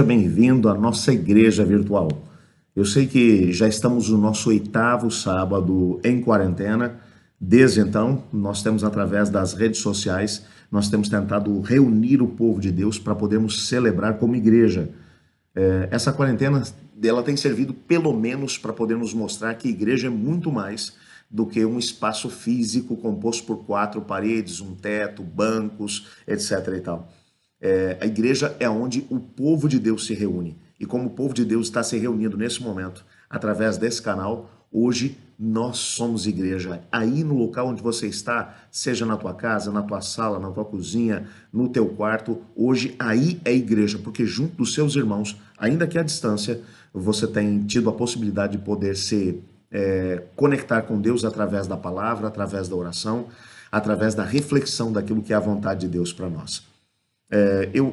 Bem-vindo à nossa igreja virtual. Eu sei que já estamos no nosso 8º sábado em quarentena. Desde então, nós temos, através das redes sociais, nós temos tentado reunir o povo de Deus para podermos celebrar como igreja. Essa quarentena, ela tem servido pelo menos para podermos mostrar que igreja é muito mais do que um espaço físico composto por 4 paredes, um teto, bancos, etc. e tal. A igreja é onde o povo de Deus se reúne. E como o povo de Deus está se reunindo nesse momento, através desse canal, hoje nós somos igreja. Aí no local onde você está, seja na tua casa, na tua sala, na tua cozinha, no teu quarto, hoje aí é igreja, porque junto dos seus irmãos, ainda que à distância, você tem tido a possibilidade de poder se conectar com Deus através da palavra, através da oração, através da reflexão daquilo que é a vontade de Deus para nós.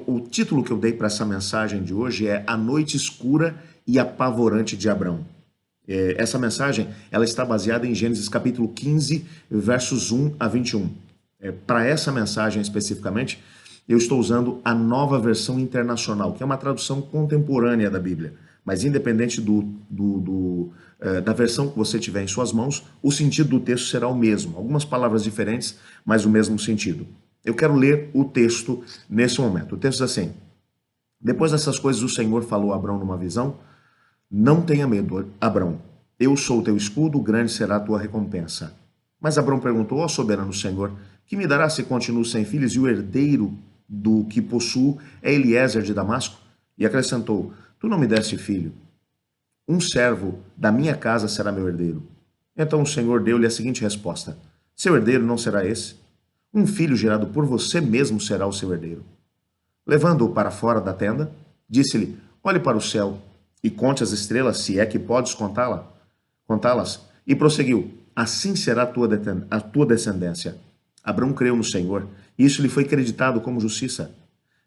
O título que eu dei para essa mensagem de hoje é A Noite Escura e Apavorante de Abrão. Essa mensagem ela está baseada em Gênesis capítulo 15, versos 1 a 21. Para essa mensagem especificamente, eu estou usando a Nova Versão Internacional, que é uma tradução contemporânea da Bíblia. Mas independente da versão que você tiver em suas mãos, o sentido do texto será o mesmo. Algumas palavras diferentes, mas o mesmo sentido. Eu quero ler o texto nesse momento. O texto diz assim: Depois dessas coisas o Senhor falou a Abrão numa visão: Não tenha medo, Abrão. Eu sou o teu escudo, grande será a tua recompensa. Mas Abrão perguntou: Ó soberano Senhor, que me dará se continuo sem filhos e o herdeiro do que possuo é Eliezer de Damasco? E acrescentou: Tu não me deste filho. Um servo da minha casa será meu herdeiro. Então o Senhor deu-lhe a seguinte resposta: Seu herdeiro não será esse? Um filho gerado por você mesmo será o seu herdeiro. Levando-o para fora da tenda, disse-lhe: Olhe para o céu e conte as estrelas, se é que podes contá-las. E prosseguiu: Assim será a tua descendência. Abrão creu no Senhor, e isso lhe foi creditado como justiça.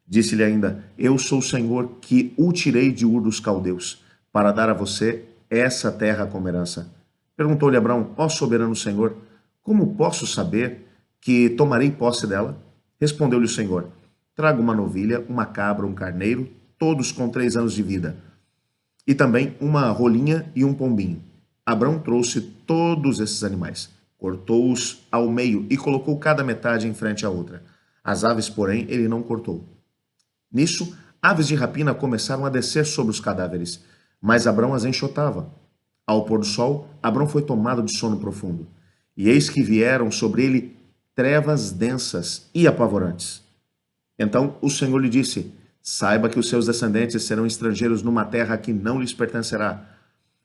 Disse-lhe ainda: Eu sou o Senhor que o tirei de Ur dos Caldeus, para dar a você essa terra como herança. Perguntou-lhe Abrão: Ó soberano Senhor, como posso saber que tomarei posse dela? Respondeu-lhe o Senhor: Traga uma novilha, uma cabra, um carneiro, todos com 3 anos de vida, e também uma rolinha e um pombinho. Abrão trouxe todos esses animais, cortou-os ao meio e colocou cada metade em frente à outra. As aves, porém, ele não cortou. Nisso, aves de rapina começaram a descer sobre os cadáveres, mas Abrão as enxotava. Ao pôr do sol, Abrão foi tomado de sono profundo, e eis que vieram sobre ele trevas densas e apavorantes. Então o Senhor lhe disse: Saiba que os seus descendentes serão estrangeiros numa terra que não lhes pertencerá,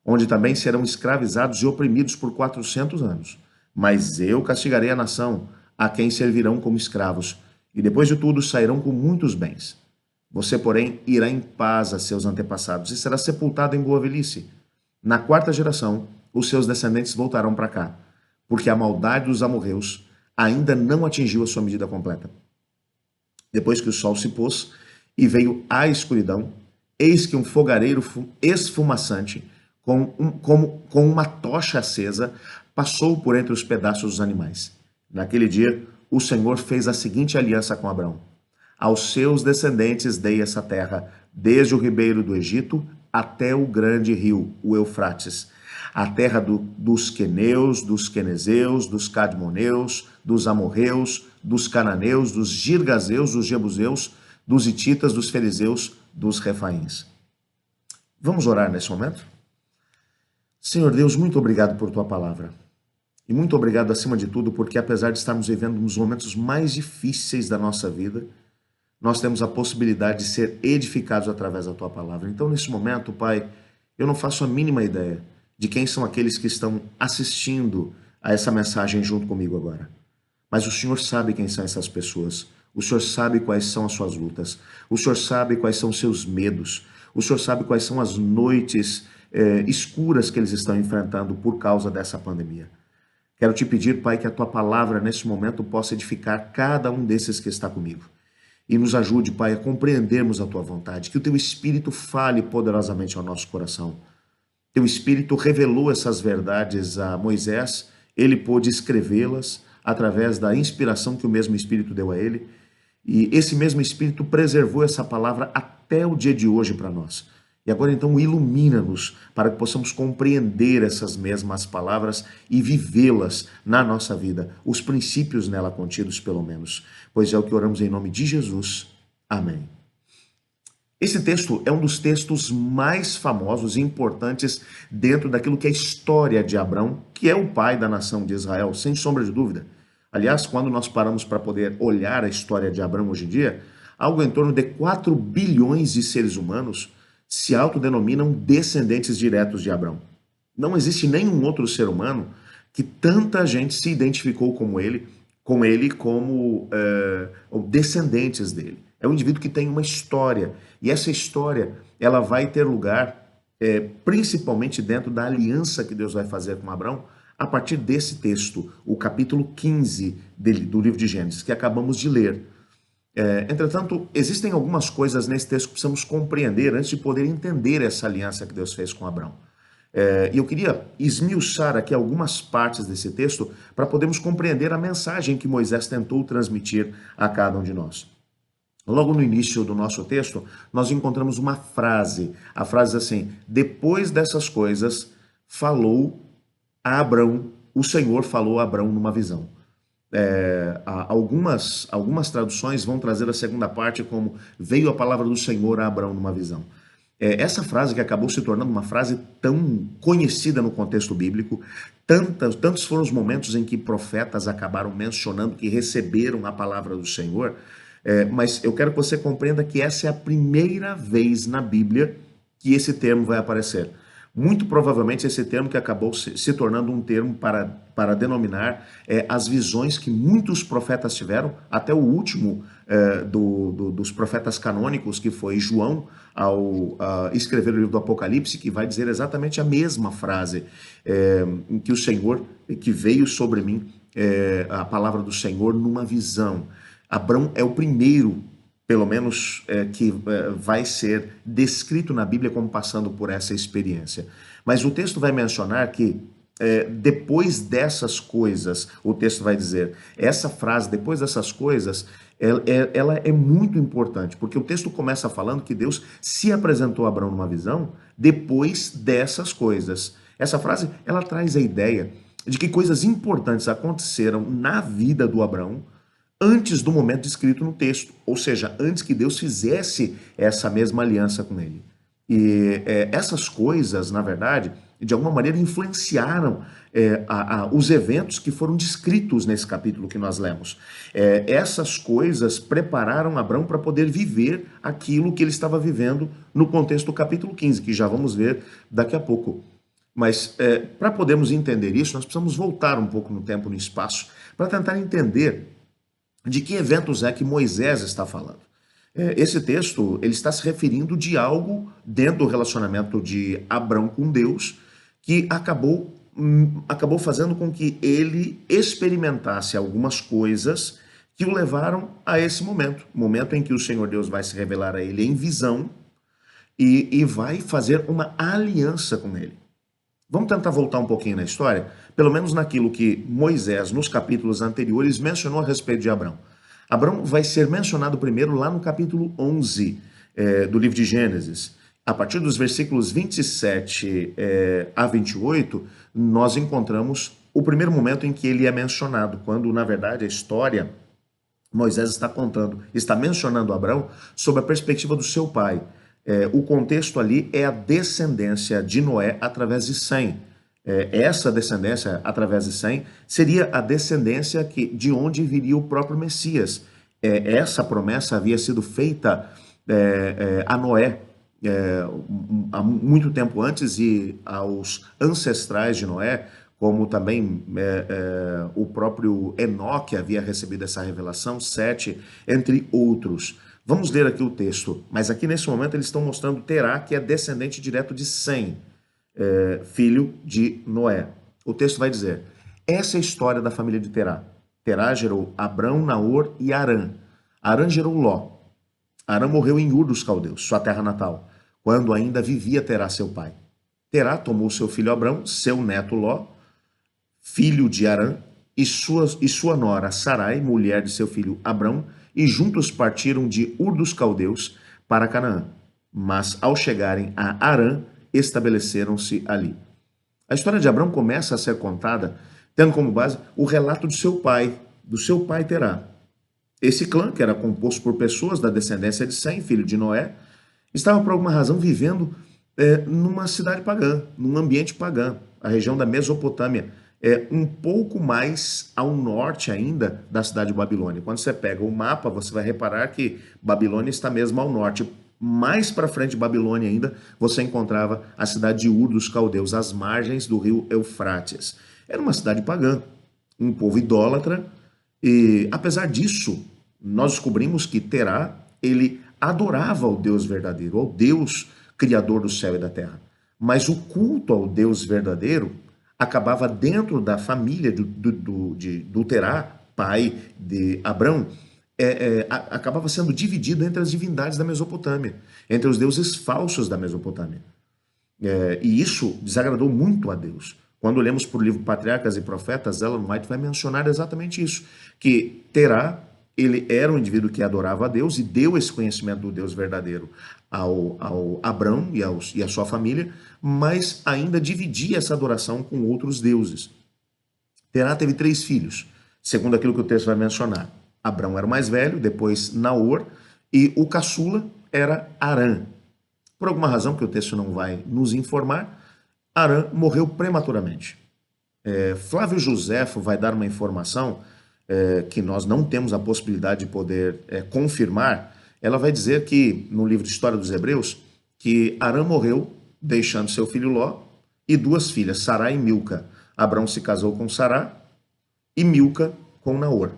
onde também serão escravizados e oprimidos por 400 anos. Mas eu castigarei a nação, a quem servirão como escravos, e depois de tudo sairão com muitos bens. Você, porém, irá em paz a seus antepassados e será sepultado em boa velhice. Na 4ª geração, os seus descendentes voltarão para cá, porque a maldade dos amorreus ainda não atingiu a sua medida completa. Depois que o sol se pôs e veio a escuridão, eis que um fogareiro esfumaçante, com uma tocha acesa, passou por entre os pedaços dos animais. Naquele dia, o Senhor fez a seguinte aliança com Abrão: Aos seus descendentes dei essa terra, desde o ribeiro do Egito até o grande rio, o Eufrates, a terra dos queneus, dos quenezeus, dos cadmoneus, dos amorreus, dos cananeus, dos girgazeus, dos jebuseus, dos hititas, dos fariseus, dos refaíns. Vamos orar nesse momento? Senhor Deus, muito obrigado por tua palavra. E muito obrigado, acima de tudo, porque apesar de estarmos vivendo um dos momentos mais difíceis da nossa vida, nós temos a possibilidade de ser edificados através da tua palavra. Então, nesse momento, Pai, eu não faço a mínima ideia de quem são aqueles que estão assistindo a essa mensagem junto comigo agora. Mas o Senhor sabe quem são essas pessoas. O Senhor sabe quais são as suas lutas. O Senhor sabe quais são os seus medos. O Senhor sabe quais são as noites escuras que eles estão enfrentando por causa dessa pandemia. Quero te pedir, Pai, que a tua palavra nesse momento possa edificar cada um desses que está comigo. E nos ajude, Pai, a compreendermos a tua vontade. Que o teu Espírito fale poderosamente ao nosso coração. Teu Espírito revelou essas verdades a Moisés, ele pôde escrevê-las através da inspiração que o mesmo Espírito deu a ele, e esse mesmo Espírito preservou essa palavra até o dia de hoje para nós. E agora então ilumina-nos para que possamos compreender essas mesmas palavras e vivê-las na nossa vida, os princípios nela contidos pelo menos. Pois é o que oramos em nome de Jesus. Amém. Esse texto é um dos textos mais famosos e importantes dentro daquilo que é a história de Abrão, que é o pai da nação de Israel, sem sombra de dúvida. Aliás, quando nós paramos para poder olhar a história de Abrão hoje em dia, algo em torno de 4 bilhões de seres humanos se autodenominam descendentes diretos de Abrão. Não existe nenhum outro ser humano que tanta gente se identificou como ele como descendentes dele. É um indivíduo que tem uma história, e essa história ela vai ter lugar principalmente dentro da aliança que Deus vai fazer com Abrão, a partir desse texto, o capítulo 15 do livro de Gênesis, que acabamos de ler. Entretanto, existem algumas coisas nesse texto que precisamos compreender antes de poder entender essa aliança que Deus fez com Abrão. E eu queria esmiuçar aqui algumas partes desse texto para podermos compreender a mensagem que Moisés tentou transmitir a cada um de nós. Logo no início do nosso texto, nós encontramos uma frase. A frase assim: depois dessas coisas, falou a Abrão, o Senhor falou a Abrão numa visão. Algumas traduções vão trazer a segunda parte como veio a palavra do Senhor a Abrão numa visão. Essa frase que acabou se tornando uma frase tão conhecida no contexto bíblico, tantos foram os momentos em que profetas acabaram mencionando que receberam a palavra do Senhor, mas eu quero que você compreenda que essa é a primeira vez na Bíblia que esse termo vai aparecer. Muito provavelmente esse termo que acabou se tornando um termo para denominar as visões que muitos profetas tiveram, até o último dos profetas canônicos, que foi João, ao escrever o livro do Apocalipse, que vai dizer exatamente a mesma frase, em que o Senhor, que veio sobre mim, a palavra do Senhor numa visão. Abrão é o primeiro, pelo menos, que vai ser descrito na Bíblia como passando por essa experiência. Mas o texto vai mencionar que depois dessas coisas, o texto vai dizer, essa frase, depois dessas coisas, ela é muito importante, porque o texto começa falando que Deus se apresentou a Abrão numa visão depois dessas coisas. Essa frase, ela traz a ideia de que coisas importantes aconteceram na vida do Abrão antes do momento descrito no texto, ou seja, antes que Deus fizesse essa mesma aliança com ele. E essas coisas, na verdade, de alguma maneira influenciaram os eventos que foram descritos nesse capítulo que nós lemos. Essas coisas prepararam Abrão para poder viver aquilo que ele estava vivendo no contexto do capítulo 15, que já vamos ver daqui a pouco. Mas para podermos entender isso, nós precisamos voltar um pouco no tempo e no espaço para tentar entender de que eventos é que Moisés está falando. Esse texto ele está se referindo de algo dentro do relacionamento de Abrão com Deus que acabou fazendo com que ele experimentasse algumas coisas que o levaram a esse momento em que o Senhor Deus vai se revelar a ele em visão e vai fazer uma aliança com ele. Vamos tentar voltar um pouquinho na história, pelo menos naquilo que Moisés, nos capítulos anteriores, mencionou a respeito de Abrão. Abrão vai ser mencionado primeiro lá no capítulo 11 do livro de Gênesis. A partir dos versículos 27 a 28, nós encontramos o primeiro momento em que ele é mencionado, quando, na verdade, a história, Moisés está mencionando Abrão sob a perspectiva do seu pai. O contexto ali é a descendência de Noé através de Sem. Essa descendência através de Sem seria a descendência de onde viria o próprio Messias. Essa promessa havia sido feita a Noé há muito tempo antes e aos ancestrais de Noé, como também o próprio Enoque havia recebido essa revelação, Sete, entre outros. Vamos ler aqui o texto, mas aqui nesse momento eles estão mostrando Terá, que é descendente direto de Sem, filho de Noé. O texto vai dizer, essa é a história da família de Terá. Terá gerou Abrão, Naor e Harã. Harã gerou Ló. Harã morreu em Ur dos Caldeus, sua terra natal, quando ainda vivia Terá, seu pai. Terá tomou seu filho Abrão, seu neto Ló, filho de Harã, e sua nora Sarai, mulher de seu filho Abrão, e juntos partiram de Ur dos Caldeus para Canaã. Mas ao chegarem a Harã, estabeleceram-se ali. A história de Abrão começa a ser contada tendo como base o relato do seu pai Terá. Esse clã, que era composto por pessoas da descendência de Sem, filho de Noé, estava por alguma razão vivendo numa cidade pagã, num ambiente pagã, a região da Mesopotâmia, um pouco mais ao norte ainda da cidade de Babilônia. Quando você pega o mapa, você vai reparar que Babilônia está mesmo ao norte. Mais para frente de Babilônia ainda, você encontrava a cidade de Ur dos Caldeus, às margens do rio Eufrates. Era uma cidade pagã, um povo idólatra, e apesar disso, nós descobrimos que Terá, ele adorava o Deus verdadeiro, ao Deus criador do céu e da terra. Mas o culto ao Deus verdadeiro acabava dentro da família do Terá, pai de Abrão, acabava sendo dividido entre as divindades da Mesopotâmia, entre os deuses falsos da Mesopotâmia. E isso desagradou muito a Deus. Quando olhamos para o livro Patriarcas e Profetas, Ellen White vai mencionar exatamente isso, que Terá, ele era um indivíduo que adorava a Deus e deu esse conhecimento do Deus verdadeiro ao Abrão e à sua família, mas ainda dividia essa adoração com outros deuses. Terá teve 3 filhos, segundo aquilo que o texto vai mencionar. Abrão era o mais velho, depois Naor, e o caçula era Harã. Por alguma razão que o texto não vai nos informar, Harã morreu prematuramente. Flávio Joséfo vai dar uma informação que nós não temos a possibilidade de poder confirmar. Ela vai dizer que, no livro de História dos Hebreus, que Harã morreu deixando seu filho Ló e 2 filhas, Sará e Milca. Abrão se casou com Sará e Milca com Naor.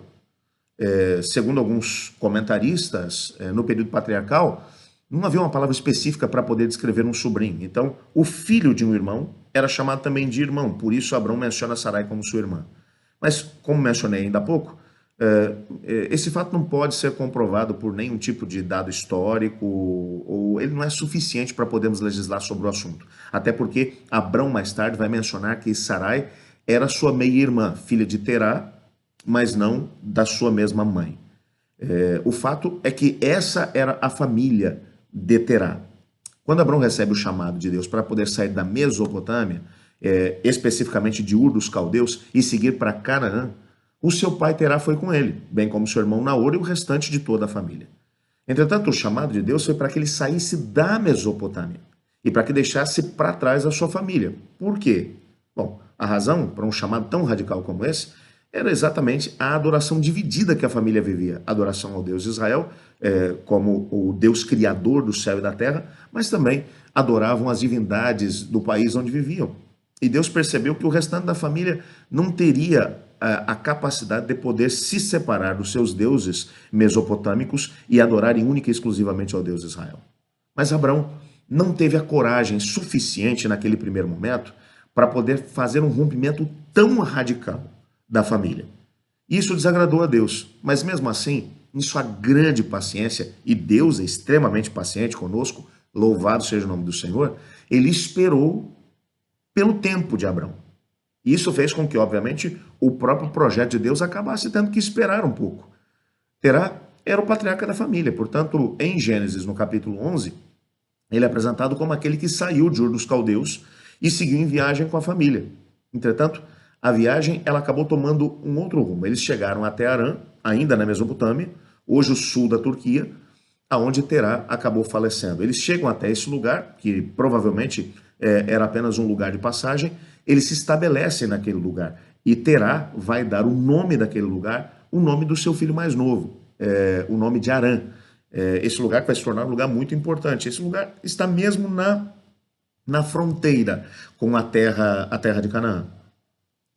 Segundo alguns comentaristas, no período patriarcal, não havia uma palavra específica para poder descrever um sobrinho. Então, o filho de um irmão era chamado também de irmão, por isso Abrão menciona Sarai como sua irmã. Mas, como mencionei ainda há pouco, esse fato não pode ser comprovado por nenhum tipo de dado histórico, ou ele não é suficiente para podermos legislar sobre o assunto. Até porque Abrão, mais tarde, vai mencionar que Sarai era sua meia-irmã, filha de Terá, mas não da sua mesma mãe. O fato é que essa era a família de Terá. Quando Abrão recebe o chamado de Deus para poder sair da Mesopotâmia, especificamente de Ur dos Caldeus, e seguir para Canaã, o seu pai Terá foi com ele, bem como seu irmão Naor e o restante de toda a família. Entretanto, o chamado de Deus foi para que ele saísse da Mesopotâmia e para que deixasse para trás a sua família. Por quê? Bom, a razão para um chamado tão radical como esse era exatamente a adoração dividida que a família vivia. Adoração ao Deus de Israel, como o Deus criador do céu e da terra, mas também adoravam as divindades do país onde viviam. E Deus percebeu que o restante da família não teria a capacidade de poder se separar dos seus deuses mesopotâmicos e adorarem única e exclusivamente ao Deus de Israel. Mas Abrão não teve a coragem suficiente naquele primeiro momento para poder fazer um rompimento tão radical da família. Isso desagradou a Deus, mas mesmo assim, em sua grande paciência, e Deus é extremamente paciente conosco, louvado seja o nome do Senhor, ele esperou pelo tempo de Abrão. Isso fez com que, obviamente, o próprio projeto de Deus acabasse tendo que esperar um pouco. Terá era o patriarca da família, portanto, em Gênesis, no capítulo 11, ele é apresentado como aquele que saiu de Ur dos Caldeus e seguiu em viagem com a família. Entretanto, a viagem ela acabou tomando um outro rumo. Eles chegaram até Harã, ainda na Mesopotâmia, hoje o sul da Turquia, aonde Terá acabou falecendo. Eles chegam até esse lugar, que provavelmente era apenas um lugar de passagem, eles se estabelecem naquele lugar. E Terá vai dar o nome daquele lugar, o nome do seu filho mais novo, o nome de Harã. Esse lugar vai se tornar um lugar muito importante. Esse lugar está mesmo na fronteira com a terra de Canaã.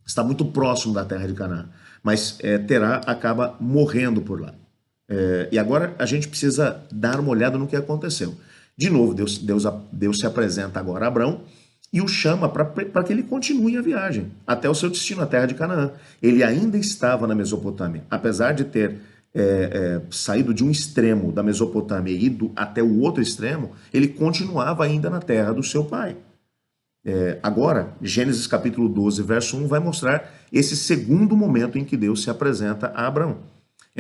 Está muito próximo da terra de Canaã. Mas Terá acaba morrendo por lá. E agora a gente precisa dar uma olhada no que aconteceu. De novo, Deus se apresenta agora a Abrão e o chama para que ele continue a viagem até o seu destino, a terra de Canaã. Ele ainda estava na Mesopotâmia, apesar de ter saído de um extremo da Mesopotâmia e ido até o outro extremo, ele continuava ainda na terra do seu pai. Agora, Gênesis capítulo 12, verso 1, vai mostrar esse segundo momento em que Deus se apresenta a Abrão.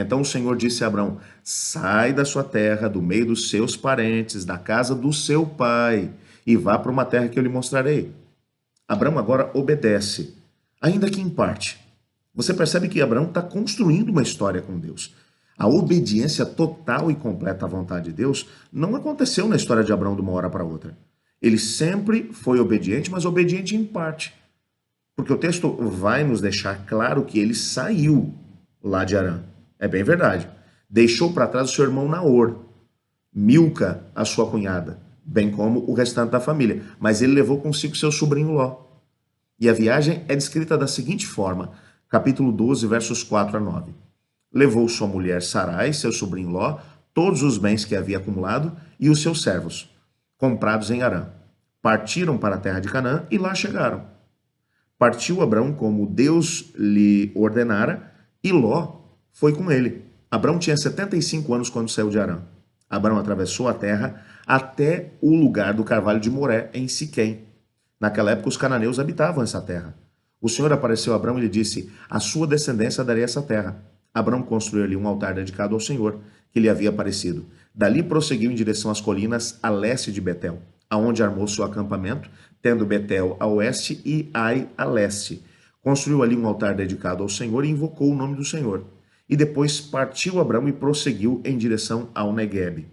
Então o Senhor disse a Abrão: sai da sua terra, do meio dos seus parentes, da casa do seu pai, e vá para uma terra que eu lhe mostrarei. Abrão agora obedece, ainda que em parte. Você percebe que Abraão está construindo uma história com Deus. A obediência total e completa à vontade de Deus não aconteceu na história de Abraão de uma hora para outra. Ele sempre foi obediente, mas obediente em parte. Porque o texto vai nos deixar claro que ele saiu lá de Harã. É bem verdade. Deixou para trás o seu irmão Naor, Milca, a sua cunhada, bem como o restante da família. Mas ele levou consigo seu sobrinho Ló. E a viagem é descrita da seguinte forma, capítulo 12, versos 4 a 9. Levou sua mulher Sarai, seu sobrinho Ló, todos os bens que havia acumulado e os seus servos, comprados em Harã. Partiram para a terra de Canaã e lá chegaram. Partiu Abrão como Deus lhe ordenara, e Ló foi com ele. Abrão tinha 75 anos quando saiu de Harã. Abrão atravessou a terra até o lugar do carvalho de Moré, em Siquém. Naquela época, os cananeus habitavam essa terra. O Senhor apareceu a Abrão e lhe disse: a sua descendência darei essa terra. Abrão construiu ali um altar dedicado ao Senhor, que lhe havia aparecido. Dali prosseguiu em direção às colinas a leste de Betel, aonde armou seu acampamento, tendo Betel a oeste e Ai a leste. Construiu ali um altar dedicado ao Senhor e invocou o nome do Senhor. E depois partiu Abrão e prosseguiu em direção ao Neguebe.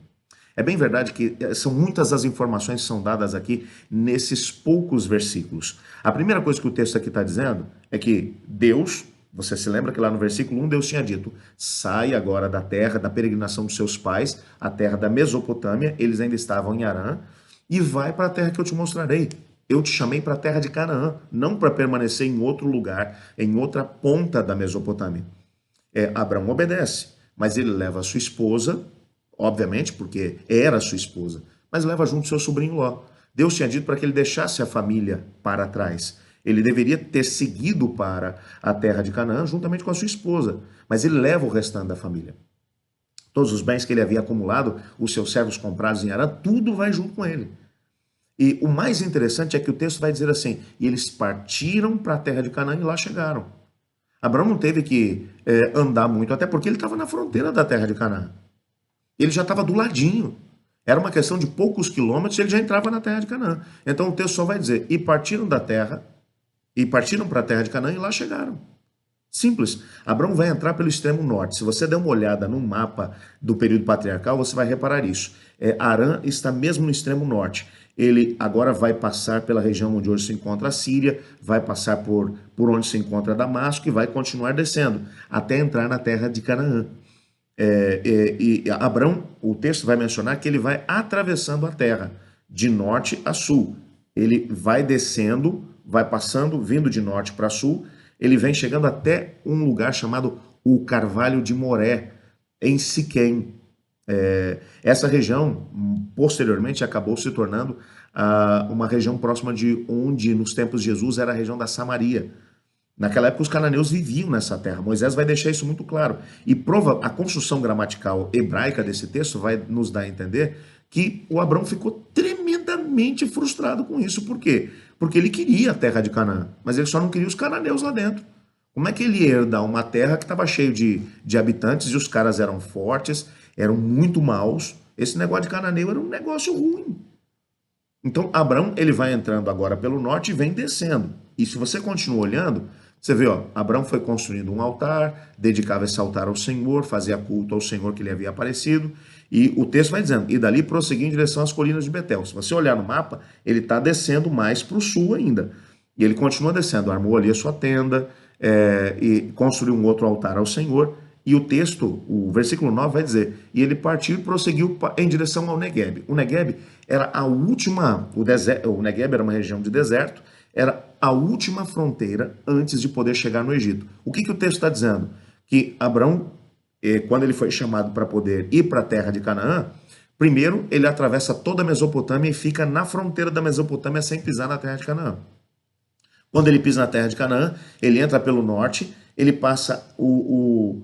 É bem verdade que são muitas as informações que são dadas aqui nesses poucos versículos. A primeira coisa que o texto aqui está dizendo é que Deus, você se lembra que lá no versículo 1 Deus tinha dito: sai agora da terra da peregrinação dos seus pais, a terra da Mesopotâmia, eles ainda estavam em Harã, e vai para a terra que eu te mostrarei. Eu te chamei para a terra de Canaã, não para permanecer em outro lugar, em outra ponta da Mesopotâmia. Abraão obedece, mas ele leva a sua esposa, obviamente, porque era sua esposa, mas leva junto seu sobrinho Ló. Deus tinha dito para que ele deixasse a família para trás. Ele deveria ter seguido para a terra de Canaã juntamente com a sua esposa, mas ele leva o restante da família. Todos os bens que ele havia acumulado, os seus servos comprados em Harã, tudo vai junto com ele. E o mais interessante é que o texto vai dizer assim: e eles partiram para a terra de Canaã e lá chegaram. Abraão não teve que andar muito, até porque ele estava na fronteira da terra de Canaã. Ele já estava do ladinho. Era uma questão de poucos quilômetros e ele já entrava na terra de Canaã. Então o texto só vai dizer: e partiram da terra, e partiram para a terra de Canaã e lá chegaram. Simples. Abraão vai entrar pelo extremo norte. Se você der uma olhada no mapa do período patriarcal, você vai reparar isso. Harã está mesmo no extremo norte. Ele agora vai passar pela região onde hoje se encontra a Síria, vai passar por onde se encontra Damasco e vai continuar descendo, até entrar na terra de Canaã. E Abraão, o texto vai mencionar que ele vai atravessando a terra, de norte a sul. Ele vai descendo, vai passando, vindo de norte para sul, ele vem chegando até um lugar chamado o Carvalho de Moré, em Siquém. Essa região, posteriormente, acabou se tornando uma região próxima de onde, nos tempos de Jesus, era a região da Samaria. Naquela época, os cananeus viviam nessa terra. Moisés vai deixar isso muito claro. E a construção gramatical hebraica desse texto vai nos dar a entender que o Abrão ficou tremendamente frustrado com isso. Por quê? Porque ele queria a terra de Canaã, mas ele só não queria os cananeus lá dentro. Como é que ele ia herdar uma terra que estava cheia de habitantes e os caras eram fortes, eram muito maus? Esse negócio de cananeu era um negócio ruim. Então, Abrão, ele vai entrando agora pelo norte e vem descendo. E se você continua olhando, você vê, Abrão foi construindo um altar, dedicava esse altar ao Senhor, fazia culto ao Senhor que lhe havia aparecido, e o texto vai dizendo, e dali prosseguiu em direção às colinas de Betel. Se você olhar no mapa, ele está descendo mais para o sul ainda. E ele continua descendo, armou ali a sua tenda, e construiu um outro altar ao Senhor, e o texto, o versículo 9 vai dizer, e ele partiu e prosseguiu em direção ao Neguebe. O Neguebe era a última, o Neguebe era uma região de deserto, era a última fronteira antes de poder chegar no Egito. O que o texto está dizendo? Que Abrão, quando ele foi chamado para poder ir para a terra de Canaã, primeiro ele atravessa toda a Mesopotâmia e fica na fronteira da Mesopotâmia sem pisar na terra de Canaã. Quando ele pisa na terra de Canaã, ele entra pelo norte, ele passa o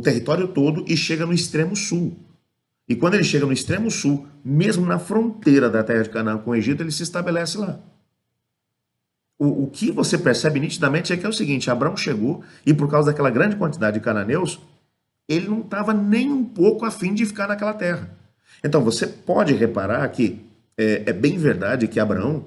território todo e chega no extremo sul. E quando ele chega no extremo sul, mesmo na fronteira da terra de Canaã com o Egito, ele se estabelece lá. O que você percebe nitidamente é que é o seguinte: Abraão chegou e, por causa daquela grande quantidade de cananeus, ele não estava nem um pouco afim de ficar naquela terra. Então você pode reparar que é bem verdade que Abraão,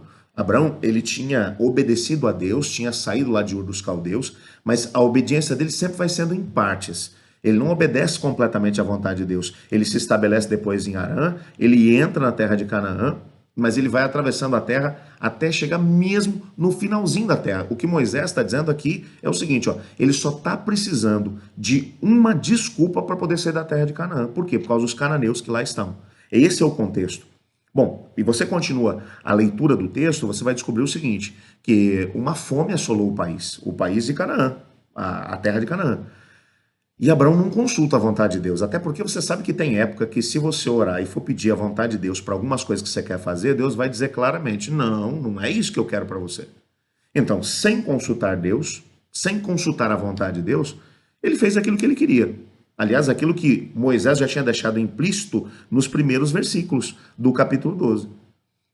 ele tinha obedecido a Deus, tinha saído lá de Ur dos Caldeus, mas a obediência dele sempre vai sendo em partes. Ele não obedece completamente à vontade de Deus. Ele se estabelece depois em Harã, ele entra na terra de Canaã, mas ele vai atravessando a terra até chegar mesmo no finalzinho da terra. O que Moisés está dizendo aqui é o seguinte, ó, ele só está precisando de uma desculpa para poder sair da terra de Canaã. Por quê? Por causa dos cananeus que lá estão. Esse é o contexto. Bom, e você continua a leitura do texto, você vai descobrir o seguinte, que uma fome assolou o país de Canaã, a terra de Canaã. E Abraão não consulta a vontade de Deus, até porque você sabe que tem época que se você orar e for pedir a vontade de Deus para algumas coisas que você quer fazer, Deus vai dizer claramente, não, não é isso que eu quero para você. Então, sem consultar Deus, sem consultar a vontade de Deus, ele fez aquilo que ele queria. Aliás, aquilo que Moisés já tinha deixado implícito nos primeiros versículos do capítulo 12.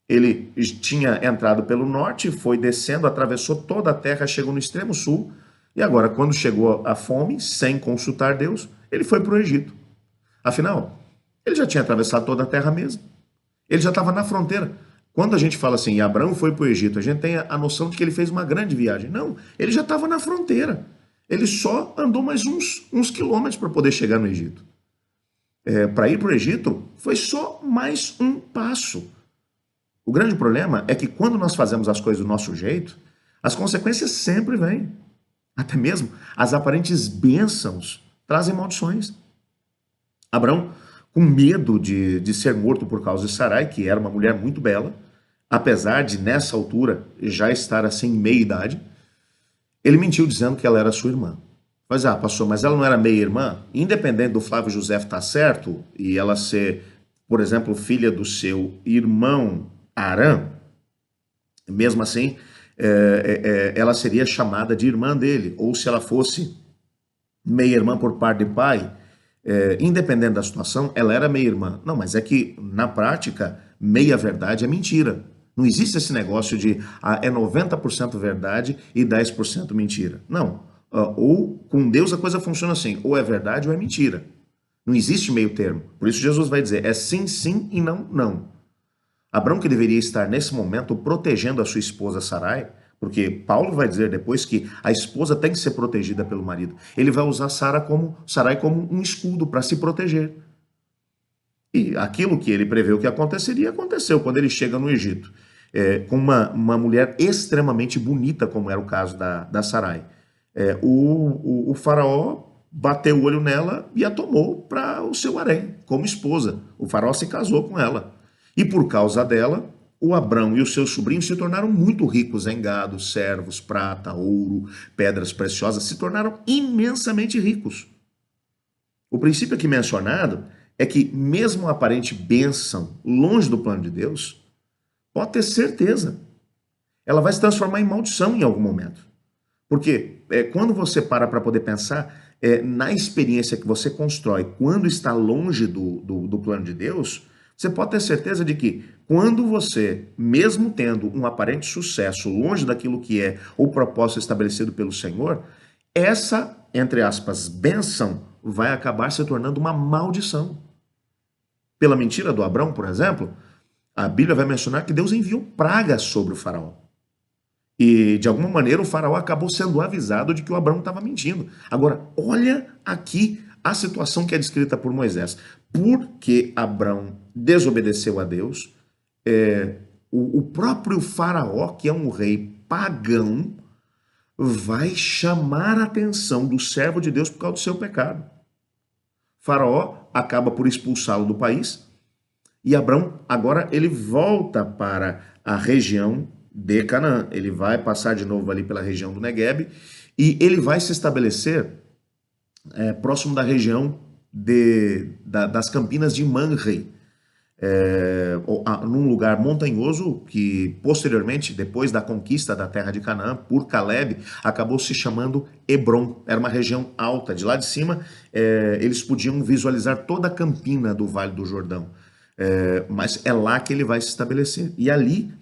Ele tinha entrado pelo norte, foi descendo, atravessou toda a terra, chegou no extremo sul, e agora, quando chegou a fome, sem consultar Deus, ele foi para o Egito. Afinal, ele já tinha atravessado toda a terra mesmo. Ele já estava na fronteira. Quando a gente fala assim, Abraão foi para o Egito, a gente tem a noção de que ele fez uma grande viagem. Não, ele já estava na fronteira. Ele só andou mais uns quilômetros para poder chegar no Egito. Para ir para o Egito, foi só mais um passo. O grande problema é que quando nós fazemos as coisas do nosso jeito, as consequências sempre vêm. Até mesmo as aparentes bênçãos trazem maldições. Abraão, com medo de ser morto por causa de Sarai, que era uma mulher muito bela, apesar de nessa altura já estar assim em meia idade, ele mentiu dizendo que ela era sua irmã. Mas, pastor, mas ela não era meia-irmã? Independente do Flávio José estar certo e ela ser, por exemplo, filha do seu irmão Arã, mesmo assim, ela seria chamada de irmã dele, ou se ela fosse meia-irmã por parte de pai, independente da situação, ela era meia-irmã. Não, mas é que, na prática, meia-verdade é mentira. Não existe esse negócio de é 90% verdade e 10% mentira. Não. Ou com Deus a coisa funciona assim, ou é verdade ou é mentira. Não existe meio termo. Por isso Jesus vai dizer, é sim, sim e não, não. Abraão que deveria estar nesse momento protegendo a sua esposa Sarai, porque Paulo vai dizer depois que a esposa tem que ser protegida pelo marido. Ele vai usar Sarai como um escudo para se proteger. E aquilo que ele preveu que aconteceria, aconteceu quando ele chega no Egito, com uma mulher extremamente bonita, como era o caso da Sarai. O faraó bateu o olho nela e a tomou para o seu harém, como esposa. O faraó se casou com ela. E por causa dela, o Abrão e os seus sobrinhos se tornaram muito ricos em gado, servos, prata, ouro, pedras preciosas, se tornaram imensamente ricos. O princípio aqui mencionado é que mesmo a aparente bênção longe do plano de Deus, pode ter certeza, ela vai se transformar em maldição em algum momento. Porque quando você para poder pensar na experiência que você constrói quando está longe do plano de Deus, você pode ter certeza de que quando você, mesmo tendo um aparente sucesso longe daquilo que é o propósito estabelecido pelo Senhor, essa, entre aspas, bênção vai acabar se tornando uma maldição. Pela mentira do Abrão, por exemplo, a Bíblia vai mencionar que Deus enviou pragas sobre o faraó. E, de alguma maneira, o faraó acabou sendo avisado de que o Abrão estava mentindo. Agora, olha aqui a situação que é descrita por Moisés. Porque Abrão desobedeceu a Deus, o próprio faraó, que é um rei pagão, vai chamar a atenção do servo de Deus por causa do seu pecado. Faraó acaba por expulsá-lo do país, e Abrão, agora, ele volta para a região de Canaã. Ele vai passar de novo ali pela região do Negueb, e ele vai se estabelecer próximo da região das campinas de Manre, num lugar montanhoso que posteriormente, depois da conquista da terra de Canaã por Caleb, acabou se chamando Hebron. Era uma região alta, de lá de cima eles podiam visualizar toda a campina do Vale do Jordão, mas é lá que ele vai se estabelecer. E ali,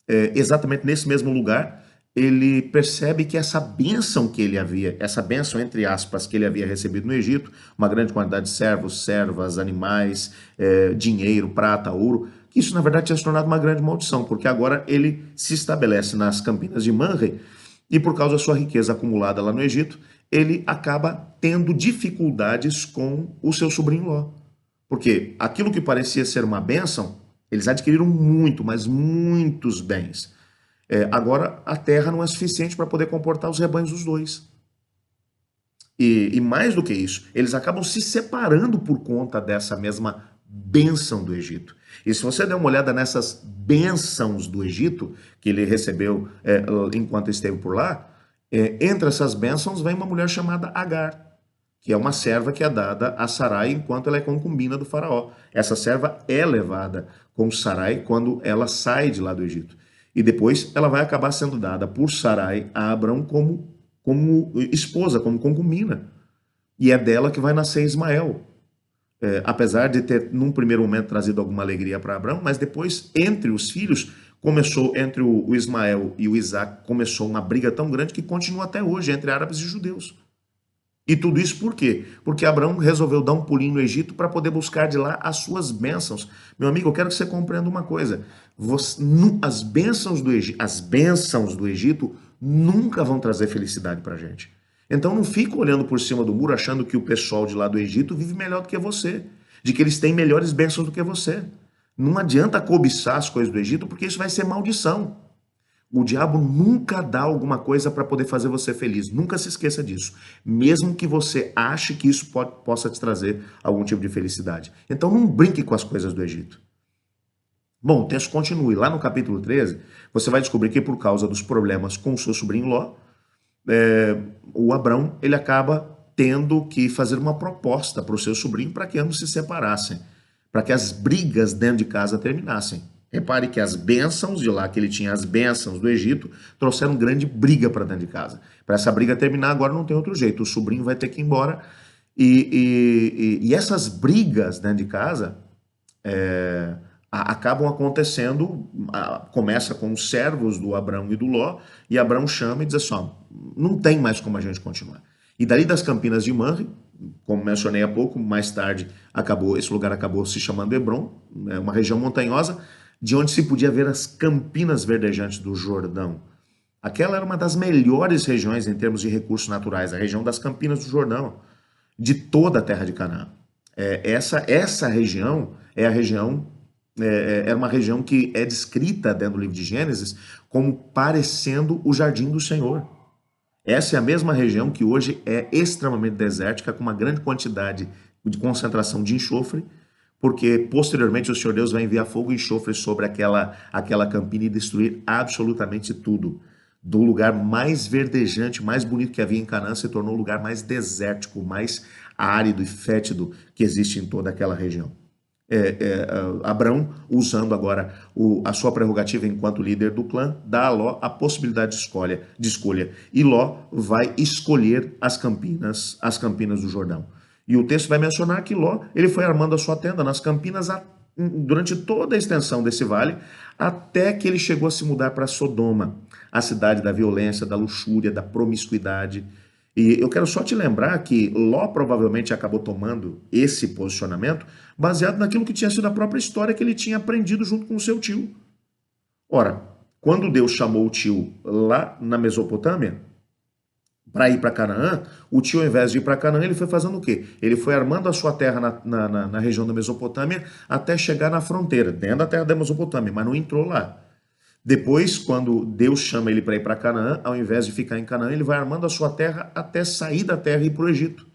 exatamente nesse mesmo lugar, ele percebe que essa bênção que ele havia, essa bênção entre aspas que ele havia recebido no Egito, uma grande quantidade de servos, servas, animais, dinheiro, prata, ouro, que isso na verdade tinha se tornado uma grande maldição, porque agora ele se estabelece nas campinas de Manre e por causa da sua riqueza acumulada lá no Egito, ele acaba tendo dificuldades com o seu sobrinho Ló. Porque aquilo que parecia ser uma bênção, eles adquiriram muito, mas muitos bens. Agora a terra não é suficiente para poder comportar os rebanhos dos dois. E mais do que isso, eles acabam se separando por conta dessa mesma bênção do Egito. E se você der uma olhada nessas bênçãos do Egito, que ele recebeu enquanto esteve por lá, entre essas bênçãos vem uma mulher chamada Agar, que é uma serva que é dada a Sarai enquanto ela é concubina do faraó. Essa serva é levada com Sarai quando ela sai de lá do Egito. E depois ela vai acabar sendo dada por Sarai a Abrão como esposa, como concubina. E é dela que vai nascer Ismael. Apesar de ter, num primeiro momento, trazido alguma alegria para Abrão, mas depois, entre os filhos, começou, entre o Ismael e o Isaac, começou uma briga tão grande que continua até hoje entre árabes e judeus. E tudo isso por quê? Porque Abraão resolveu dar um pulinho no Egito para poder buscar de lá as suas bênçãos. Meu amigo, eu quero que você compreenda uma coisa. As bênçãos do Egito nunca vão trazer felicidade para a gente. Então não fica olhando por cima do muro achando que o pessoal de lá do Egito vive melhor do que você, de que eles têm melhores bênçãos do que você. Não adianta cobiçar as coisas do Egito, porque isso vai ser maldição. O diabo nunca dá alguma coisa para poder fazer você feliz. Nunca se esqueça disso. Mesmo que você ache que isso possa te trazer algum tipo de felicidade. Então não brinque com as coisas do Egito. Bom, o texto continue. Lá no capítulo 13, você vai descobrir que por causa dos problemas com o seu sobrinho Ló, o Abrão ele acaba tendo que fazer uma proposta para o seu sobrinho para que ambos se separassem, para que as brigas dentro de casa terminassem. Repare que as bênçãos de lá, que ele tinha as bênçãos do Egito, trouxeram grande briga para dentro de casa. Para essa briga terminar, agora não tem outro jeito. O sobrinho vai ter que ir embora. E essas brigas dentro de casa acabam acontecendo, começa com os servos do Abrão e do Ló, e Abrão chama e diz assim, ó, não tem mais como a gente continuar. E dali das campinas de Manre, como mencionei há pouco, mais tarde esse lugar acabou se chamando Hebron, uma região montanhosa, de onde se podia ver as campinas verdejantes do Jordão. Aquela era uma das melhores regiões em termos de recursos naturais, a região das campinas do Jordão, de toda a terra de Canaã. Essa região é a região, era uma região que é descrita dentro do livro de Gênesis como parecendo o jardim do Senhor. Essa é a mesma região que hoje é extremamente desértica, com uma grande quantidade de concentração de enxofre, porque posteriormente o Senhor Deus vai enviar fogo e enxofre sobre aquela campina e destruir absolutamente tudo. Do lugar mais verdejante, mais bonito que havia em Canaã, se tornou o lugar mais desértico, mais árido e fétido que existe em toda aquela região. Abrão, usando agora a sua prerrogativa enquanto líder do clã, dá a Ló a possibilidade de escolha. E Ló vai escolher as campinas do Jordão. E o texto vai mencionar que Ló ele foi armando a sua tenda nas campinas durante toda a extensão desse vale, até que ele chegou a se mudar para Sodoma, a cidade da violência, da luxúria, da promiscuidade. E eu quero só te lembrar que Ló provavelmente acabou tomando esse posicionamento baseado naquilo que tinha sido a própria história que ele tinha aprendido junto com o seu tio. Ora, quando Deus chamou o tio lá na Mesopotâmia para ir para Canaã, o tio, ao invés de ir para Canaã, ele foi fazendo o quê? Ele foi armando a sua terra na região da Mesopotâmia até chegar na fronteira, dentro da terra da Mesopotâmia, mas não entrou lá. Depois, quando Deus chama ele para ir para Canaã, ao invés de ficar em Canaã, ele vai armando a sua terra até sair da terra e ir para o Egito.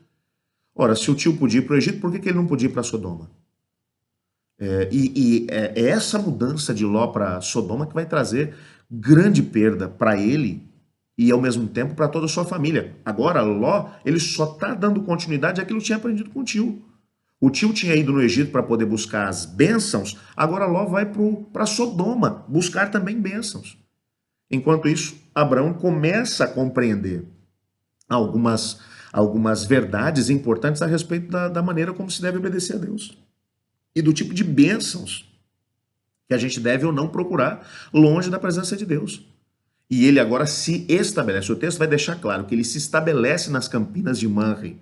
Ora, se o tio podia ir para o Egito, por que ele não podia ir para Sodoma? É essa mudança de Ló para Sodoma que vai trazer grande perda para ele e, ao mesmo tempo, para toda a sua família. Agora, Ló, ele só está dando continuidade àquilo que tinha aprendido com o tio. O tio tinha ido no Egito para poder buscar as bênçãos, agora Ló vai para Sodoma buscar também bênçãos. Enquanto isso, Abraão começa a compreender algumas verdades importantes a respeito da maneira como se deve obedecer a Deus. E do tipo de bênçãos que a gente deve ou não procurar longe da presença de Deus. E ele agora se estabelece. O texto vai deixar claro que ele se estabelece nas campinas de Manre.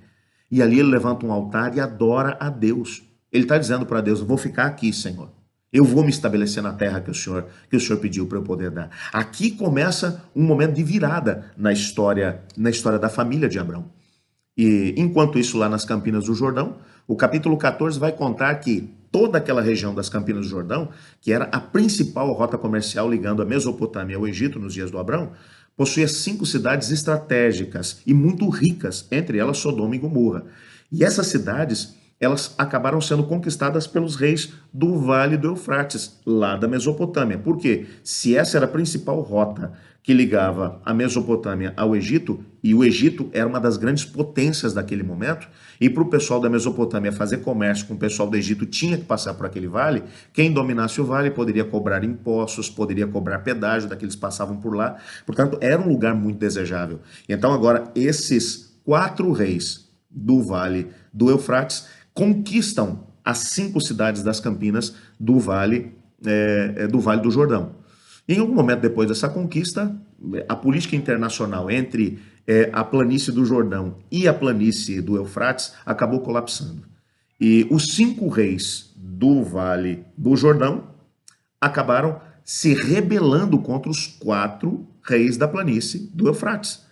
E ali ele levanta um altar e adora a Deus. Ele está dizendo para Deus: eu vou ficar aqui, Senhor. Eu vou me estabelecer na terra que o Senhor pediu para eu poder dar. Aqui começa um momento de virada na história da família de Abrão. E enquanto isso, lá nas Campinas do Jordão, o capítulo 14 vai contar que toda aquela região das Campinas do Jordão, que era a principal rota comercial ligando a Mesopotâmia ao Egito nos dias do Abrão, possuía 5 cidades estratégicas e muito ricas, entre elas Sodoma e Gomorra. E essas cidades, elas acabaram sendo conquistadas pelos reis do Vale do Eufrates, lá da Mesopotâmia. Por quê? Se essa era a principal rota que ligava a Mesopotâmia ao Egito, e o Egito era uma das grandes potências daquele momento, e para o pessoal da Mesopotâmia fazer comércio com o pessoal do Egito tinha que passar por aquele vale, quem dominasse o vale poderia cobrar impostos, poderia cobrar pedágio daqueles que passavam por lá, portanto era um lugar muito desejável. Então agora esses 4 reis do Vale do Eufrates conquistam as 5 cidades das Campinas do Vale do Jordão. Em algum momento depois dessa conquista, a política internacional entre a planície do Jordão e a planície do Eufrates acabou colapsando. E os 5 reis do Vale do Jordão acabaram se rebelando contra os 4 reis da planície do Eufrates.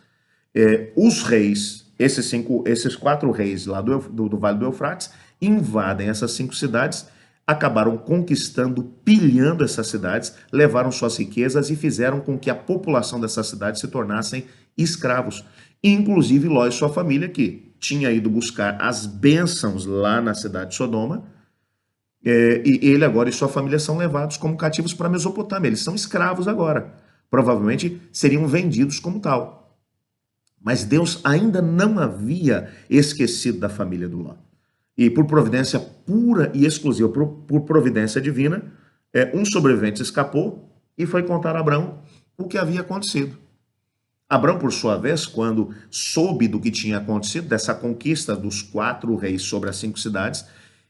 Os reis, esses 4 reis lá do Vale do Eufrates, invadem essas 5 cidades, acabaram conquistando, pilhando essas cidades, levaram suas riquezas e fizeram com que a população dessas cidades se tornassem escravos. Inclusive Ló e sua família, que tinha ido buscar as bênçãos lá na cidade de Sodoma, e ele agora e sua família são levados como cativos para a Mesopotâmia. Eles são escravos agora. Provavelmente seriam vendidos como tal. Mas Deus ainda não havia esquecido da família do Ló. E por providência pura e exclusiva, por providência divina, um sobrevivente escapou e foi contar a Abrão o que havia acontecido. Abrão, por sua vez, quando soube do que tinha acontecido, dessa conquista dos 4 reis sobre as 5 cidades,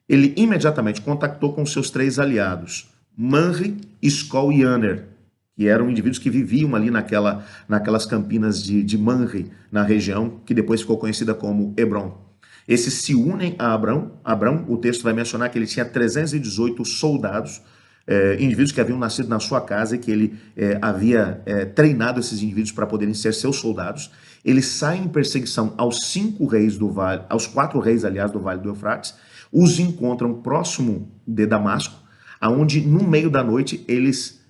ele imediatamente contactou com seus 3 aliados, Manre, Escol e Aner, que eram indivíduos que viviam ali naquelas campinas de Manre, na região que depois ficou conhecida como Hebron. Esses se unem a Abrão. Abrão, o texto vai mencionar que ele tinha 318 soldados, indivíduos que haviam nascido na sua casa e que ele havia treinado esses indivíduos para poderem ser seus soldados. Eles saem em perseguição aos 5 reis do vale, aos 4 reis, aliás, do Vale do Eufrates, os encontram próximo de Damasco, aonde no meio da noite eles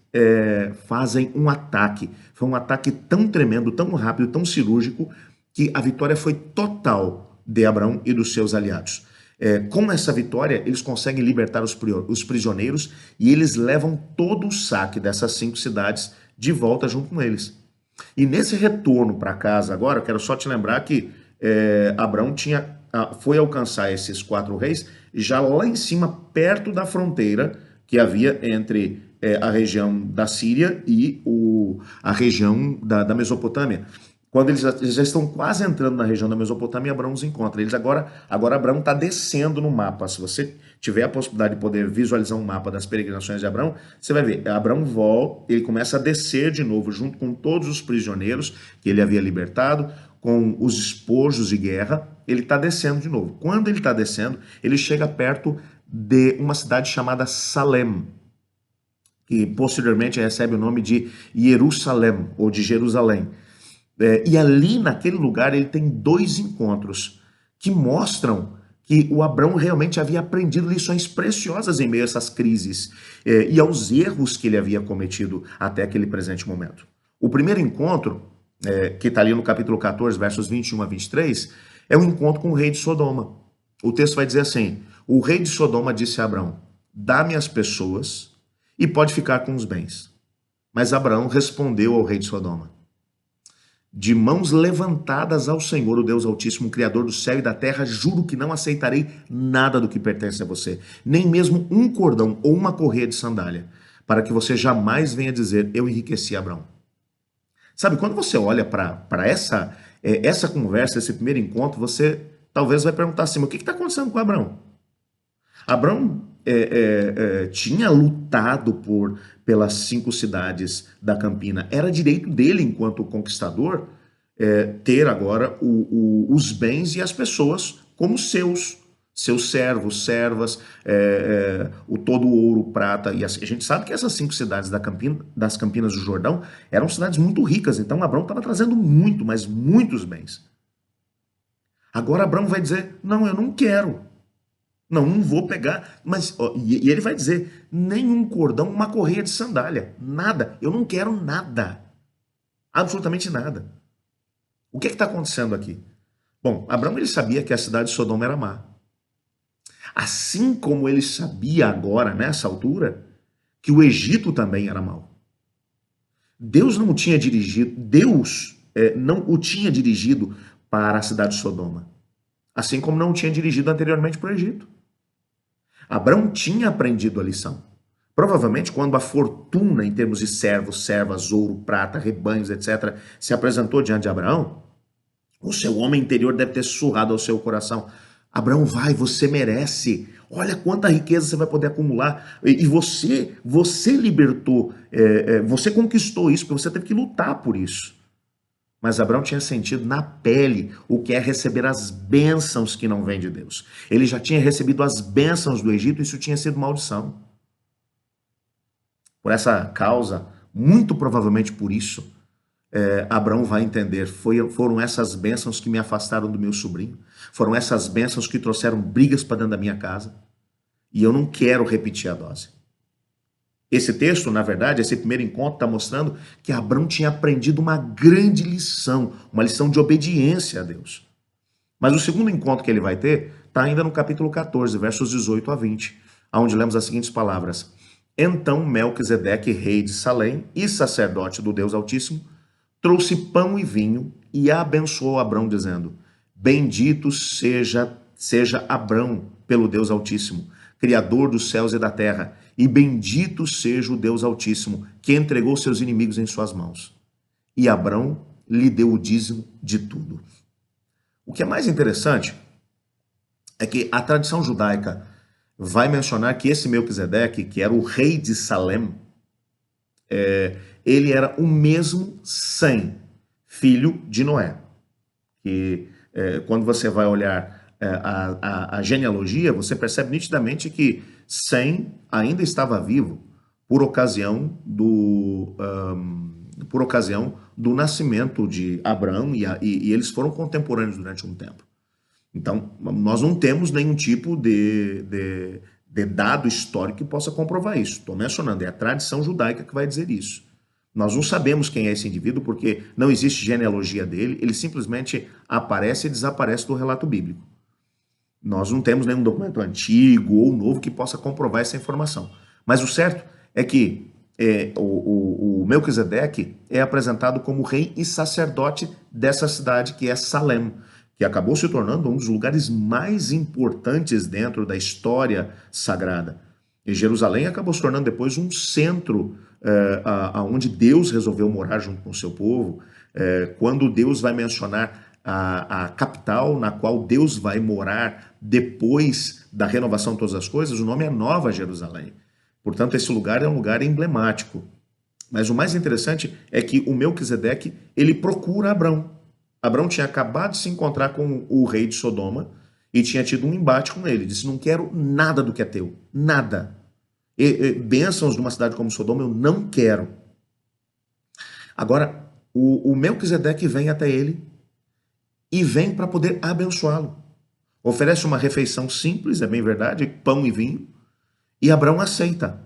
fazem um ataque. Foi um ataque tão tremendo, tão rápido, tão cirúrgico, que a vitória foi total de Abrão e dos seus aliados. Com essa vitória, eles conseguem libertar os prisioneiros e eles levam todo o saque dessas 5 cidades de volta junto com eles. E nesse retorno para casa agora, eu quero só te lembrar que Abrão foi alcançar esses 4 reis já lá em cima, perto da fronteira que havia entre a região da Síria e a região da Mesopotâmia. Quando eles já estão quase entrando na região da Mesopotâmia, Abrão os encontra. Agora Abrão está descendo no mapa. Se você tiver a possibilidade de poder visualizar um mapa das peregrinações de Abrão, você vai ver, Abrão volta, ele começa a descer de novo, junto com todos os prisioneiros que ele havia libertado, com os despojos de guerra, ele está descendo de novo. Quando ele está descendo, ele chega perto de uma cidade chamada Salem, que posteriormente recebe o nome de Jerusalém, ou de Jerusalém. E ali, naquele lugar, ele tem 2 encontros que mostram que o Abrão realmente havia aprendido lições preciosas em meio a essas crises e aos erros que ele havia cometido até aquele presente momento. O primeiro encontro, que está ali no capítulo 14, versos 21 a 23, é um encontro com o rei de Sodoma. O texto vai dizer assim: o rei de Sodoma disse a Abrão: dá-me as pessoas e pode ficar com os bens. Mas Abrão respondeu ao rei de Sodoma: de mãos levantadas ao Senhor, o Deus Altíssimo, Criador do céu e da terra, juro que não aceitarei nada do que pertence a você, nem mesmo um cordão ou uma correia de sandália, para que você jamais venha dizer, eu enriqueci Abrão. Sabe, quando você olha para essa conversa, esse primeiro encontro, você talvez vai perguntar assim, mas o que está acontecendo com Abrão? Abrão tinha lutado pelas 5 cidades da Campina. Era direito dele, enquanto conquistador, ter agora os bens e as pessoas como seus servos, servas, todo o ouro, prata. E a gente sabe que essas 5 cidades das Campinas do Jordão eram cidades muito ricas, então Abrão estava trazendo muito, mas muitos bens. Agora Abrão vai dizer, não, eu não quero. Não vou pegar. Mas, e ele vai dizer, nenhum cordão, uma correia de sandália, nada. Eu não quero nada. Absolutamente nada. O que está acontecendo aqui? Bom, Abrão ele sabia que a cidade de Sodoma era má. Assim como ele sabia agora, nessa altura, que o Egito também era mau. Deus não o tinha dirigido para a cidade de Sodoma. Assim como não o tinha dirigido anteriormente para o Egito. Abrão tinha aprendido a lição. Provavelmente, quando a fortuna, em termos de servos, servas, ouro, prata, rebanhos, etc., se apresentou diante de Abraão, o seu homem interior deve ter sussurrado ao seu coração, Abraão, vai, você merece. Olha quanta riqueza você vai poder acumular. E você libertou, você conquistou isso, porque você teve que lutar por isso. Mas Abraão tinha sentido na pele o que é receber as bênçãos que não vêm de Deus. Ele já tinha recebido as bênçãos do Egito, e isso tinha sido maldição. Por essa causa, muito provavelmente por isso, Abraão vai entender, foram essas bênçãos que me afastaram do meu sobrinho, foram essas bênçãos que trouxeram brigas para dentro da minha casa, e eu não quero repetir a dose. Esse texto, na verdade, esse primeiro encontro está mostrando que Abrão tinha aprendido uma grande lição, uma lição de obediência a Deus. Mas o segundo encontro que ele vai ter está ainda no capítulo 14, versos 18 a 20, onde lemos as seguintes palavras. Então Melquisedeque, rei de Salém e sacerdote do Deus Altíssimo, trouxe pão e vinho e abençoou Abrão, dizendo, bendito seja Abrão pelo Deus Altíssimo, Criador dos céus e da terra, e bendito seja o Deus Altíssimo, que entregou seus inimigos em suas mãos. E Abrão lhe deu o dízimo de tudo. O que é mais interessante é que a tradição judaica vai mencionar que esse Melquisedeque, que era o rei de Salém, ele era o mesmo Sem, filho de Noé. Que quando você vai olhar a genealogia, você percebe nitidamente que Sem ainda estava vivo por ocasião do nascimento de Abrão, e eles foram contemporâneos durante um tempo. Então, nós não temos nenhum tipo de dado histórico que possa comprovar isso. Estou mencionando, é a tradição judaica que vai dizer isso. Nós não sabemos quem é esse indivíduo porque não existe genealogia dele, ele simplesmente aparece e desaparece do relato bíblico. Nós não temos nenhum documento antigo ou novo que possa comprovar essa informação. Mas o certo é que o Melquisedeque é apresentado como rei e sacerdote dessa cidade que é Salém, que acabou se tornando um dos lugares mais importantes dentro da história sagrada. E Jerusalém acabou se tornando depois um centro onde Deus resolveu morar junto com o seu povo. Quando Deus vai mencionar a capital na qual Deus vai morar depois da renovação de todas as coisas, o nome é Nova Jerusalém. Portanto, esse lugar é um lugar emblemático. Mas o mais interessante é que o Melquisedeque, ele procura Abrão. Abrão tinha acabado de se encontrar com o rei de Sodoma e tinha tido um embate com ele. Disse, não quero nada do que é teu, nada. Bênçãos de uma cidade como Sodoma eu não quero. Agora, o Melquisedeque vem até ele e vem para poder abençoá-lo. Oferece uma refeição simples, é bem verdade, pão e vinho, e Abrão aceita.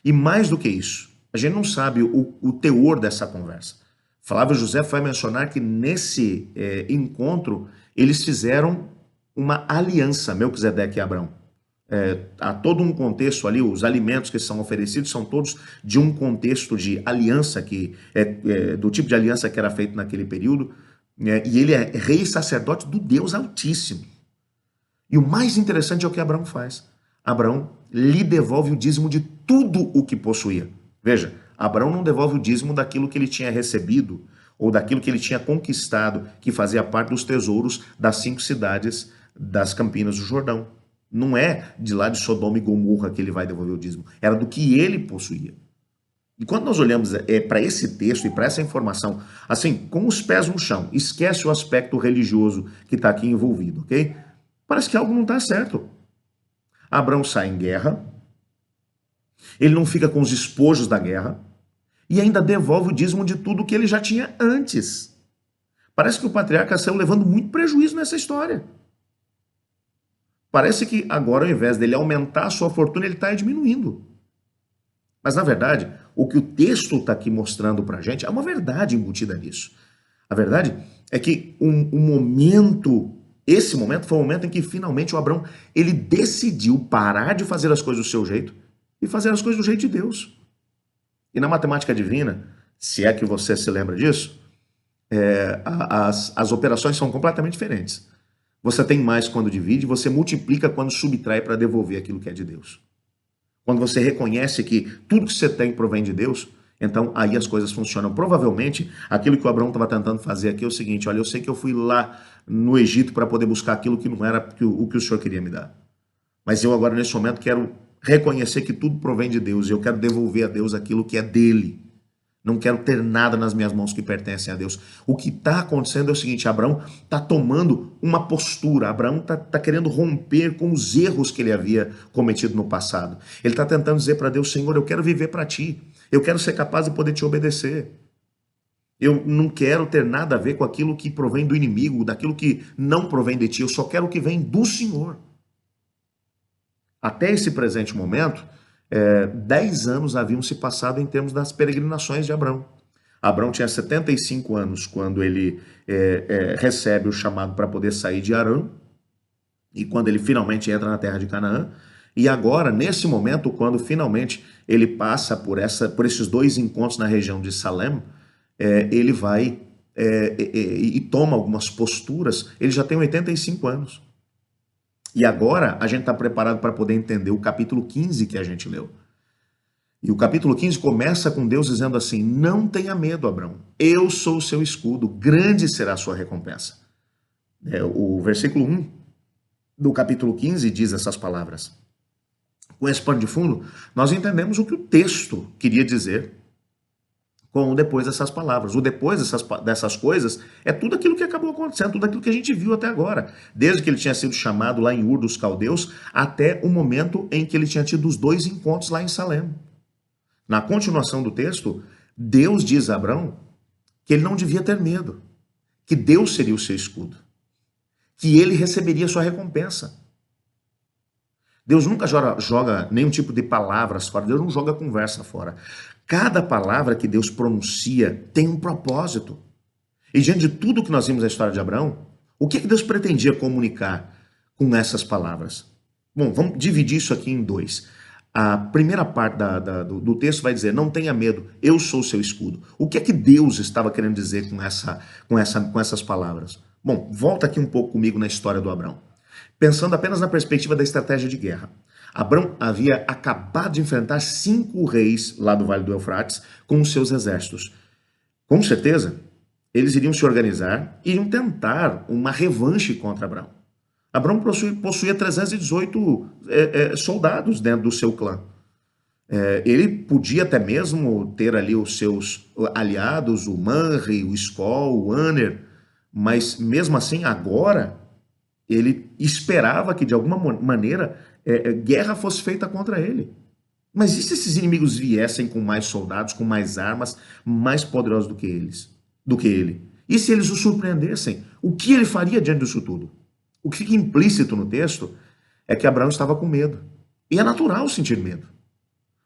E mais do que isso, a gente não sabe o teor dessa conversa. Flávio José vai mencionar que nesse encontro eles fizeram uma aliança, Melquisedeque e Abrão. Há todo um contexto ali, os alimentos que são oferecidos são todos de um contexto de aliança, do tipo de aliança que era feito naquele período, e ele é rei e sacerdote do Deus Altíssimo. E o mais interessante é o que Abrão faz. Abrão lhe devolve o dízimo de tudo o que possuía. Veja, Abrão não devolve o dízimo daquilo que ele tinha recebido ou daquilo que ele tinha conquistado, que fazia parte dos tesouros das 5 cidades das Campinas do Jordão. Não é de lá de Sodoma e Gomorra que ele vai devolver o dízimo, era do que ele possuía. E quando nós olhamos para esse texto e para essa informação, assim, com os pés no chão, esquece o aspecto religioso que está aqui envolvido, ok? Parece que algo não está certo. Abraão sai em guerra, ele não fica com os espojos da guerra e ainda devolve o dízimo de tudo que ele já tinha antes. Parece que o patriarca saiu levando muito prejuízo nessa história. Parece que agora, ao invés dele aumentar a sua fortuna, ele está diminuindo. Mas, na verdade, o que o texto está aqui mostrando para a gente é uma verdade embutida nisso. A verdade é que esse momento foi o momento em que finalmente o Abraão, ele decidiu parar de fazer as coisas do seu jeito e fazer as coisas do jeito de Deus. E na matemática divina, se é que você se lembra disso, as operações são completamente diferentes. Você tem mais quando divide, você multiplica quando subtrai para devolver aquilo que é de Deus. Quando você reconhece que tudo que você tem provém de Deus, então aí as coisas funcionam. Provavelmente, aquilo que o Abraão estava tentando fazer aqui é o seguinte: olha, eu sei que eu fui lá no Egito para poder buscar aquilo que não era o que o Senhor queria me dar. Mas eu agora, nesse momento, quero reconhecer que tudo provém de Deus e eu quero devolver a Deus aquilo que é dele. Não quero ter nada nas minhas mãos que pertencem a Deus. O que está acontecendo é o seguinte: Abraão está tomando uma postura. Abraão está querendo romper com os erros que ele havia cometido no passado. Ele está tentando dizer para Deus: Senhor, eu quero viver para ti. Eu quero ser capaz de poder te obedecer. Eu não quero ter nada a ver com aquilo que provém do inimigo, daquilo que não provém de ti. Eu só quero o que vem do Senhor. Até esse presente momento, 10 anos haviam se passado em termos das peregrinações de Abraão. Abraão tinha 75 anos quando ele recebe o chamado para poder sair de Harã, e quando ele finalmente entra na terra de Canaã. E agora, nesse momento, quando finalmente ele passa por esses 2 encontros na região de Salem, ele vai e toma algumas posturas. Ele já tem 85 anos. E agora a gente está preparado para poder entender o capítulo 15 que a gente leu. E o capítulo 15 começa com Deus dizendo assim: não tenha medo, Abraão, eu sou o seu escudo, grande será a sua recompensa. O versículo 1 do capítulo 15 diz essas palavras. Com esse pano de fundo, nós entendemos o que o texto queria dizer com o depois dessas palavras. O depois dessas coisas é tudo aquilo que acabou acontecendo, tudo aquilo que a gente viu até agora. Desde que ele tinha sido chamado lá em Ur dos Caldeus, até o momento em que ele tinha tido os 2 encontros lá em Salem. Na continuação do texto, Deus diz a Abraão que ele não devia ter medo, que Deus seria o seu escudo, que ele receberia sua recompensa. Deus nunca joga nenhum tipo de palavras fora, Deus não joga conversa fora. Cada palavra que Deus pronuncia tem um propósito. E diante de tudo que nós vimos na história de Abraão, o que Deus pretendia comunicar com essas palavras? Bom, vamos dividir isso aqui em 2. A primeira parte do texto vai dizer: não tenha medo, eu sou o seu escudo. O que é que Deus estava querendo dizer com essas palavras? Bom, volta aqui um pouco comigo na história do Abraão. Pensando apenas na perspectiva da estratégia de guerra. Abraão havia acabado de enfrentar 5 reis lá do Vale do Eufrates com os seus exércitos. Com certeza, eles iriam se organizar e iriam tentar uma revanche contra Abraão. Abraão possuía 318 soldados dentro do seu clã. Ele podia até mesmo ter ali os seus aliados, o Manre, o Escol, o Aner, mas mesmo assim agora ele esperava que de alguma maneira guerra fosse feita contra ele. Mas e se esses inimigos viessem com mais soldados, com mais armas, mais poderosos do que ele? E se eles o surpreendessem? O que ele faria diante disso tudo? O que fica implícito no texto é que Abraão estava com medo. E é natural sentir medo.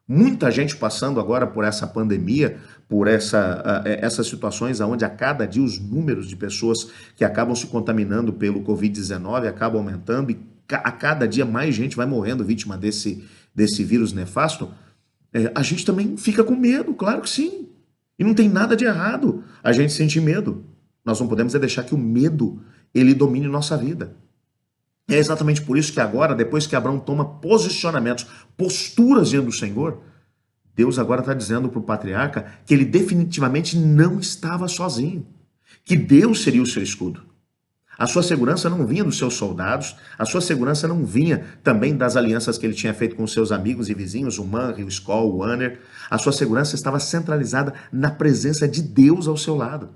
Muita gente passando agora por essa pandemia, por essas situações onde a cada dia os números de pessoas que acabam se contaminando pelo Covid-19 acabam aumentando e a cada dia mais gente vai morrendo vítima desse vírus nefasto. A gente também fica com medo, claro que sim. E não tem nada de errado a gente sentir medo. Nós não podemos deixar que o medo ele domine nossa vida. É exatamente por isso que agora, depois que Abraão toma posicionamentos, posturas diante do Senhor, Deus agora está dizendo para o patriarca que ele definitivamente não estava sozinho, que Deus seria o seu escudo. A sua segurança não vinha dos seus soldados, a sua segurança não vinha também das alianças que ele tinha feito com os seus amigos e vizinhos, o Manri, o Skoll, o Wanner. A sua segurança estava centralizada na presença de Deus ao seu lado.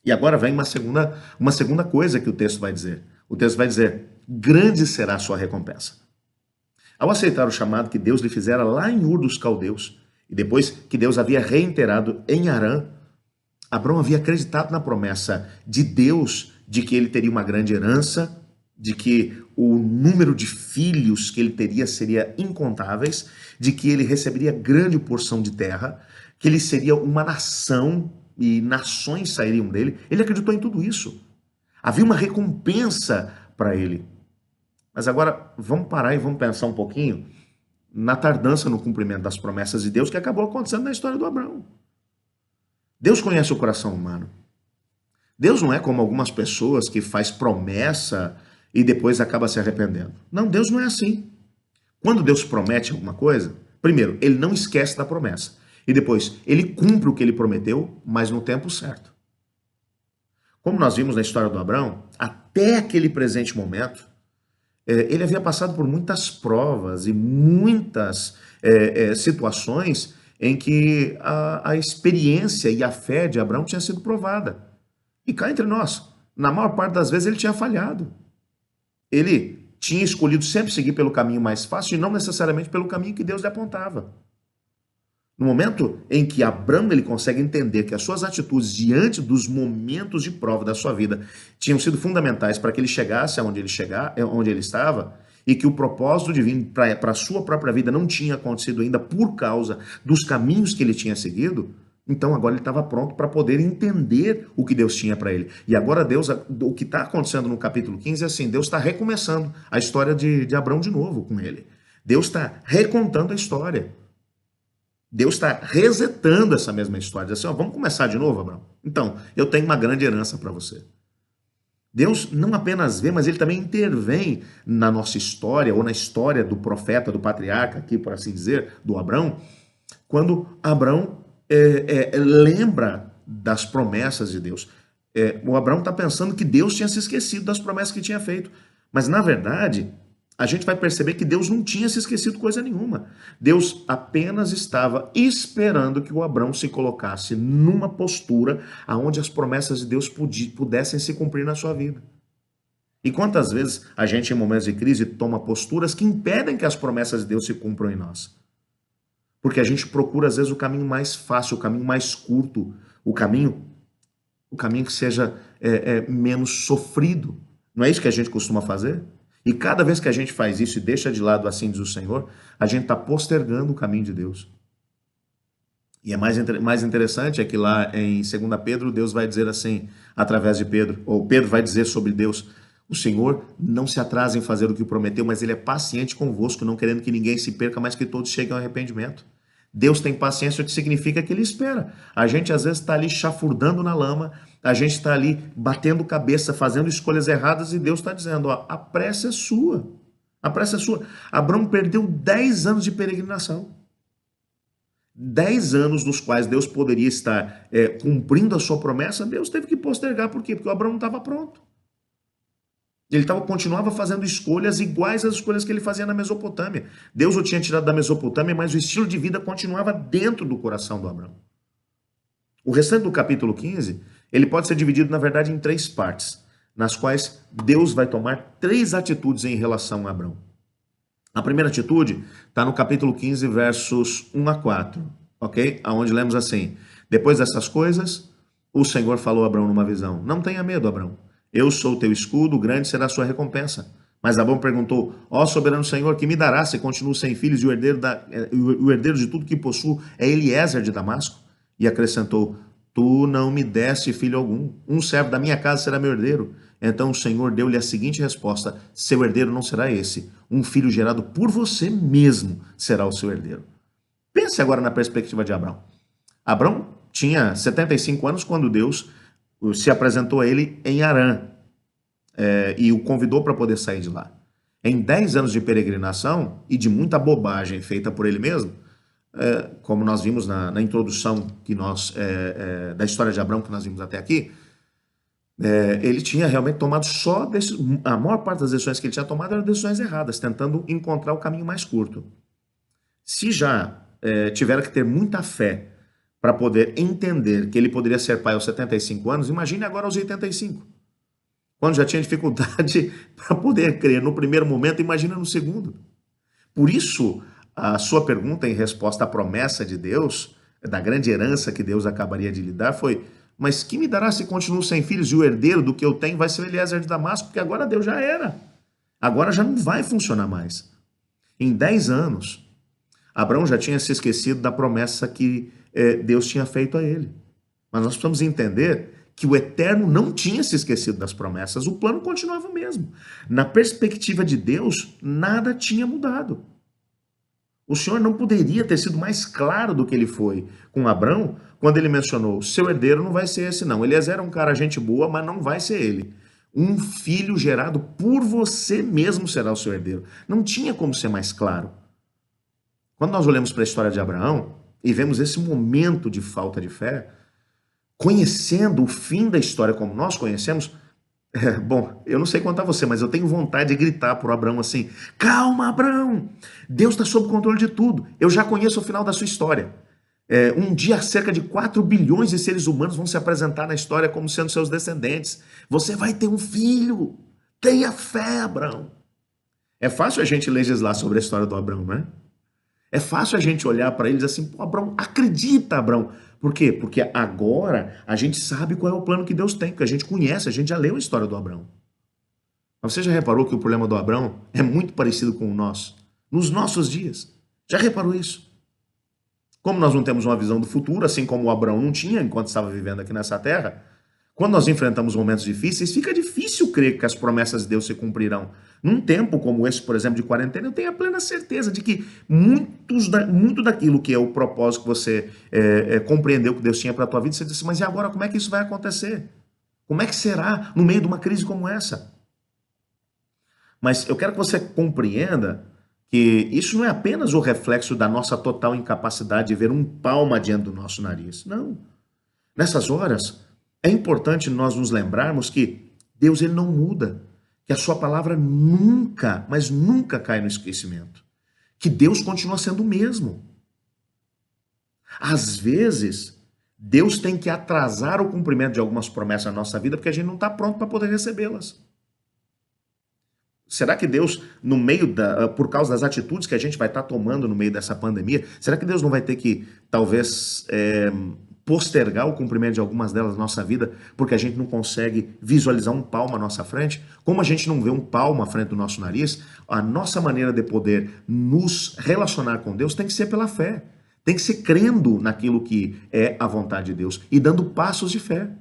E agora vem uma segunda coisa que o texto vai dizer. O texto vai dizer, grande será a sua recompensa. Ao aceitar o chamado que Deus lhe fizera lá em Ur dos Caldeus, e depois que Deus havia reiterado em Harã, Abrão havia acreditado na promessa de Deus de que ele teria uma grande herança, de que o número de filhos que ele teria seria incontáveis, de que ele receberia grande porção de terra, que ele seria uma nação e nações sairiam dele. Ele acreditou em tudo isso. Havia uma recompensa para ele. Mas agora vamos parar e vamos pensar um pouquinho na tardança no cumprimento das promessas de Deus que acabou acontecendo na história do Abrão. Deus conhece o coração humano. Deus não é como algumas pessoas que faz promessa e depois acaba se arrependendo. Não, Deus não é assim. Quando Deus promete alguma coisa, primeiro, ele não esquece da promessa. E depois, ele cumpre o que ele prometeu, mas no tempo certo. Como nós vimos na história do Abrão, até aquele presente momento, ele havia passado por muitas provas e muitas situações em que a experiência e a fé de Abrão tinha sido provada. E cá entre nós, na maior parte das vezes ele tinha falhado. Ele tinha escolhido sempre seguir pelo caminho mais fácil e não necessariamente pelo caminho que Deus lhe apontava. No momento em que Abrão ele consegue entender que as suas atitudes diante dos momentos de prova da sua vida tinham sido fundamentais para que ele chegasse onde ele estava, e que o propósito divino para a sua própria vida não tinha acontecido ainda por causa dos caminhos que ele tinha seguido, então agora ele estava pronto para poder entender o que Deus tinha para ele. E agora Deus, o que está acontecendo no capítulo 15 é assim, Deus está recomeçando a história de Abrão de novo com ele. Deus está recontando a história. Deus está resetando essa mesma história. Diz assim, ó, vamos começar de novo, Abrão? Então, eu tenho uma grande herança para você. Deus não apenas vê, mas ele também intervém na nossa história, ou na história do profeta, do patriarca, aqui por assim dizer, do Abrão, quando Abrão lembra das promessas de Deus. O Abrão está pensando que Deus tinha se esquecido das promessas que tinha feito, mas na verdade, a gente vai perceber que Deus não tinha se esquecido coisa nenhuma. Deus apenas estava esperando que o Abrão se colocasse numa postura onde as promessas de Deus pudessem se cumprir na sua vida. E quantas vezes a gente, em momentos de crise, toma posturas que impedem que as promessas de Deus se cumpram em nós? Porque a gente procura, às vezes, o caminho mais fácil, o caminho mais curto, o caminho que seja menos sofrido. Não é isso que a gente costuma fazer? E cada vez que a gente faz isso e deixa de lado, assim diz o Senhor, a gente está postergando o caminho de Deus. E mais interessante é que lá em 2 Pedro, Deus vai dizer assim, através de Pedro, ou Pedro vai dizer sobre Deus, o Senhor não se atrasa em fazer o que prometeu, mas ele é paciente convosco, não querendo que ninguém se perca, mas que todos cheguem ao arrependimento. Deus tem paciência, o que significa que ele espera. A gente às vezes está ali chafurdando na lama, a gente está ali batendo cabeça, fazendo escolhas erradas e Deus está dizendo, ó, a pressa é sua. A pressa é sua. Abrão perdeu 10 anos de peregrinação. 10 anos nos quais Deus poderia estar cumprindo a sua promessa, Deus teve que postergar. Por quê? Porque o Abrão não estava pronto. Ele continuava fazendo escolhas iguais às escolhas que ele fazia na Mesopotâmia. Deus o tinha tirado da Mesopotâmia, mas o estilo de vida continuava dentro do coração do Abrão. O restante do capítulo 15, ele pode ser dividido, na verdade, em 3 partes, nas quais Deus vai tomar 3 atitudes em relação a Abrão. A primeira atitude está no capítulo 15, versos 1 a 4, ok? Onde lemos assim, depois dessas coisas, o Senhor falou a Abrão numa visão, não tenha medo, Abrão. Eu sou o teu escudo, grande será a sua recompensa. Mas Abrão perguntou, ó soberano Senhor, que me dará se continuo sem filhos e o herdeiro de tudo que possuo é Eliezer de Damasco? E acrescentou, tu não me deste filho algum, um servo da minha casa será meu herdeiro. Então o Senhor deu-lhe a seguinte resposta, seu herdeiro não será esse, um filho gerado por você mesmo será o seu herdeiro. Pense agora na perspectiva de Abrão. Abrão tinha 75 anos quando Deus se apresentou a ele em Harã e o convidou para poder sair de lá. Em 10 anos de peregrinação e de muita bobagem feita por ele mesmo, como nós vimos na introdução que da história de Abrão que nós vimos até aqui, Ele tinha realmente tomado a maior parte das decisões que ele tinha tomado eram decisões erradas, tentando encontrar o caminho mais curto. Se já tiveram que ter muita fé para poder entender que ele poderia ser pai aos 75 anos, imagine agora aos 85. Quando já tinha dificuldade para poder crer no primeiro momento, imagina no segundo. Por isso, a sua pergunta em resposta à promessa de Deus, da grande herança que Deus acabaria de lhe dar, foi: mas que me dará se continuo sem filhos e o herdeiro do que eu tenho vai ser Eliezer de Damasco? Porque agora Deus já era. Agora já não vai funcionar mais. Em 10 anos, Abraão já tinha se esquecido da promessa que Deus tinha feito a ele. Mas nós precisamos entender que o Eterno não tinha se esquecido das promessas, o plano continuava o mesmo. Na perspectiva de Deus, nada tinha mudado. O Senhor não poderia ter sido mais claro do que ele foi com Abraão, quando ele mencionou: seu herdeiro não vai ser esse não. Eliezer era um cara gente boa, mas não vai ser ele. Um filho gerado por você mesmo será o seu herdeiro. Não tinha como ser mais claro. Quando nós olhamos para a história de Abraão e vemos esse momento de falta de fé, conhecendo o fim da história como nós conhecemos, bom, eu não sei quanto a você, mas eu tenho vontade de gritar para o Abraão assim: calma, Abraão, Deus está sob controle de tudo, eu já conheço o final da sua história. Um dia cerca de 4 bilhões de seres humanos vão se apresentar na história como sendo seus descendentes. Você vai ter um filho, tenha fé, Abraão. É fácil a gente legislar sobre a história do Abraão, não é? É fácil a gente olhar para eles assim: pô, Abraão, acredita, Abraão. Por quê? Porque agora a gente sabe qual é o plano que Deus tem, porque a gente conhece, a gente já leu a história do Abraão. Mas você já reparou que o problema do Abraão é muito parecido com o nosso? Nos nossos dias. Já reparou isso? Como nós não temos uma visão do futuro, assim como o Abraão não tinha enquanto estava vivendo aqui nessa terra, quando nós enfrentamos momentos difíceis, fica difícil crer que as promessas de Deus se cumprirão. Num tempo como esse, por exemplo, de quarentena, eu tenho a plena certeza de que muito daquilo que é o propósito que você compreendeu que Deus tinha para a tua vida, você disse: mas e agora, como é que isso vai acontecer? Como é que será no meio de uma crise como essa? Mas eu quero que você compreenda que isso não é apenas o reflexo da nossa total incapacidade de ver um palmo diante do nosso nariz. Não. Nessas horas, é importante nós nos lembrarmos que Deus ele não muda, que a sua palavra nunca, mas nunca cai no esquecimento, que Deus continua sendo o mesmo. Às vezes, Deus tem que atrasar o cumprimento de algumas promessas na nossa vida porque a gente não está pronto para poder recebê-las. Será que Deus, por causa das atitudes que a gente vai estar tomando no meio dessa pandemia, será que Deus não vai ter que, talvez, postergar o cumprimento de algumas delas na nossa vida, porque a gente não consegue visualizar um palmo à nossa frente? Como a gente não vê um palmo à frente do nosso nariz, a nossa maneira de poder nos relacionar com Deus tem que ser pela fé. Tem que ser crendo naquilo que é a vontade de Deus e dando passos de fé.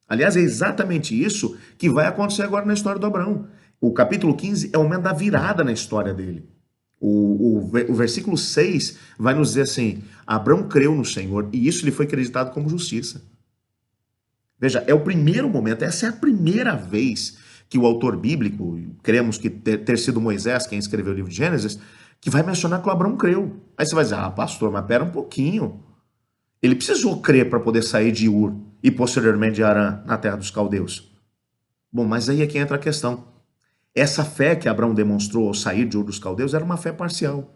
Aliás, é exatamente isso que vai acontecer agora na história do Abraão. O capítulo 15 é o momento da virada na história dele. O versículo 6 vai nos dizer assim: Abraão creu no Senhor e isso lhe foi acreditado como justiça. Veja, é o primeiro momento, essa é a primeira vez que o autor bíblico, cremos que ter sido Moisés quem escreveu o livro de Gênesis, que vai mencionar que o Abraão creu. Aí você vai dizer: ah, pastor, mas pera um pouquinho. Ele precisou crer para poder sair de Ur e posteriormente de Harã, na terra dos caldeus. Bom, mas aí é que entra a questão. Essa fé que Abraão demonstrou ao sair de Ur dos caldeus era uma fé parcial.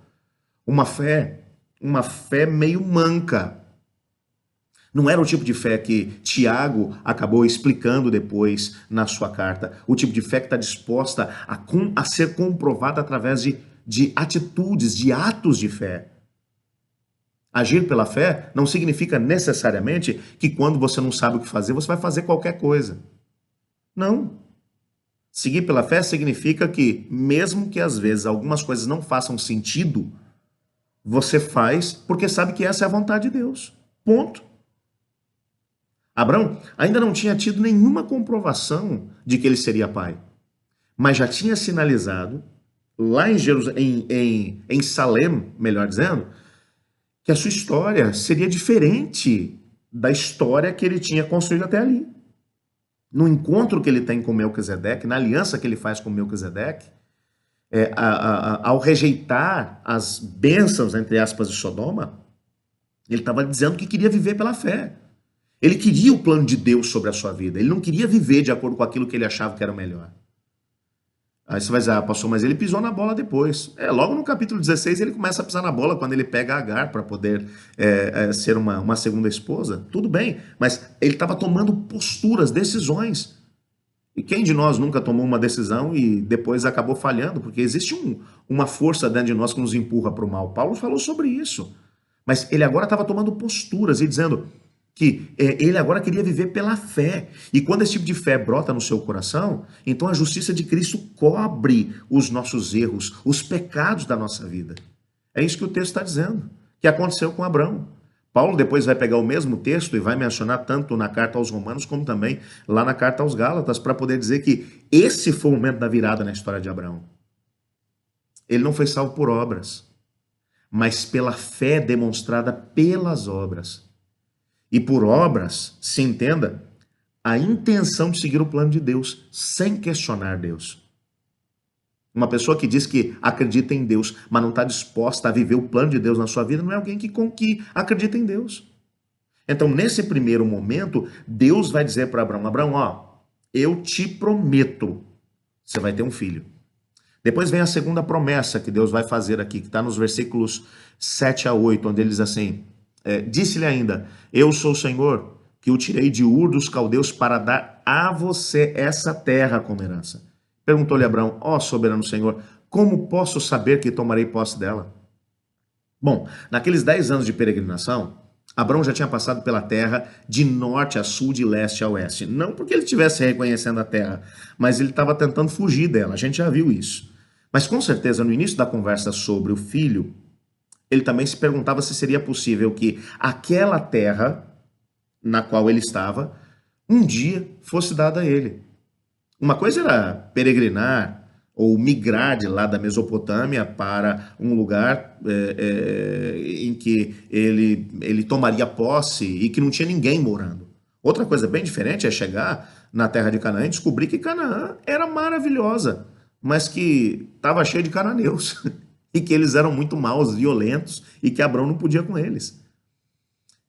Uma fé meio manca. Não era o tipo de fé que Tiago acabou explicando depois na sua carta. O tipo de fé que está disposta a ser comprovada através de atitudes, de atos de fé. Agir pela fé não significa necessariamente que quando você não sabe o que fazer, você vai fazer qualquer coisa. Não. Seguir pela fé significa que, mesmo que às vezes algumas coisas não façam sentido, você faz porque sabe que essa é a vontade de Deus. Ponto. Abraão ainda não tinha tido nenhuma comprovação de que ele seria pai, mas já tinha sinalizado, lá em Jerusalém, em Salem, melhor dizendo, que a sua história seria diferente da história que ele tinha construído até ali. No encontro que ele tem com Melquisedeque, na aliança que ele faz com Melquisedeque, ao rejeitar as bênçãos, entre aspas, de Sodoma, ele estava dizendo que queria viver pela fé. Ele queria o plano de Deus sobre a sua vida. Ele não queria viver de acordo com aquilo que ele achava que era o melhor. Aí você vai dizer, pastor, mas ele pisou na bola depois. Logo no capítulo 16 ele começa a pisar na bola quando ele pega Agar para poder ser uma segunda esposa. Tudo bem, mas ele estava tomando posturas, decisões. E quem de nós nunca tomou uma decisão e depois acabou falhando? Porque existe uma força dentro de nós que nos empurra para o mal. Paulo falou sobre isso. Mas ele agora estava tomando posturas e dizendo que ele agora queria viver pela fé. E quando esse tipo de fé brota no seu coração, então a justiça de Cristo cobre os nossos erros, os pecados da nossa vida. É isso que o texto está dizendo, que aconteceu com Abraão. Paulo depois vai pegar o mesmo texto e vai mencionar tanto na carta aos Romanos como também lá na carta aos Gálatas, para poder dizer que esse foi o momento da virada na história de Abraão. Ele não foi salvo por obras, mas pela fé demonstrada pelas obras. E por obras, se entenda, a intenção de seguir o plano de Deus, sem questionar Deus. Uma pessoa que diz que acredita em Deus, mas não está disposta a viver o plano de Deus na sua vida, não é alguém que acredita em Deus. Então, nesse primeiro momento, Deus vai dizer para Abraão, Abraão, eu te prometo, você vai ter um filho. Depois vem a segunda promessa que Deus vai fazer aqui, que está nos versículos 7 a 8, onde ele diz assim, disse-lhe ainda, eu sou o Senhor, que o tirei de Ur dos caldeus para dar a você essa terra como herança. Perguntou-lhe Abraão, soberano Senhor, como posso saber que tomarei posse dela? Bom, naqueles 10 anos de peregrinação, Abraão já tinha passado pela terra de norte a sul, de leste a oeste. Não porque ele estivesse reconhecendo a terra, mas ele estava tentando fugir dela. A gente já viu isso. Mas com certeza, no início da conversa sobre o filho, ele também se perguntava se seria possível que aquela terra na qual ele estava, um dia fosse dada a ele. Uma coisa era peregrinar ou migrar de lá da Mesopotâmia para um lugar em que ele tomaria posse e que não tinha ninguém morando. Outra coisa bem diferente é chegar na terra de Canaã e descobrir que Canaã era maravilhosa, mas que estava cheia de cananeus e que eles eram muito maus, violentos e que Abraão não podia com eles.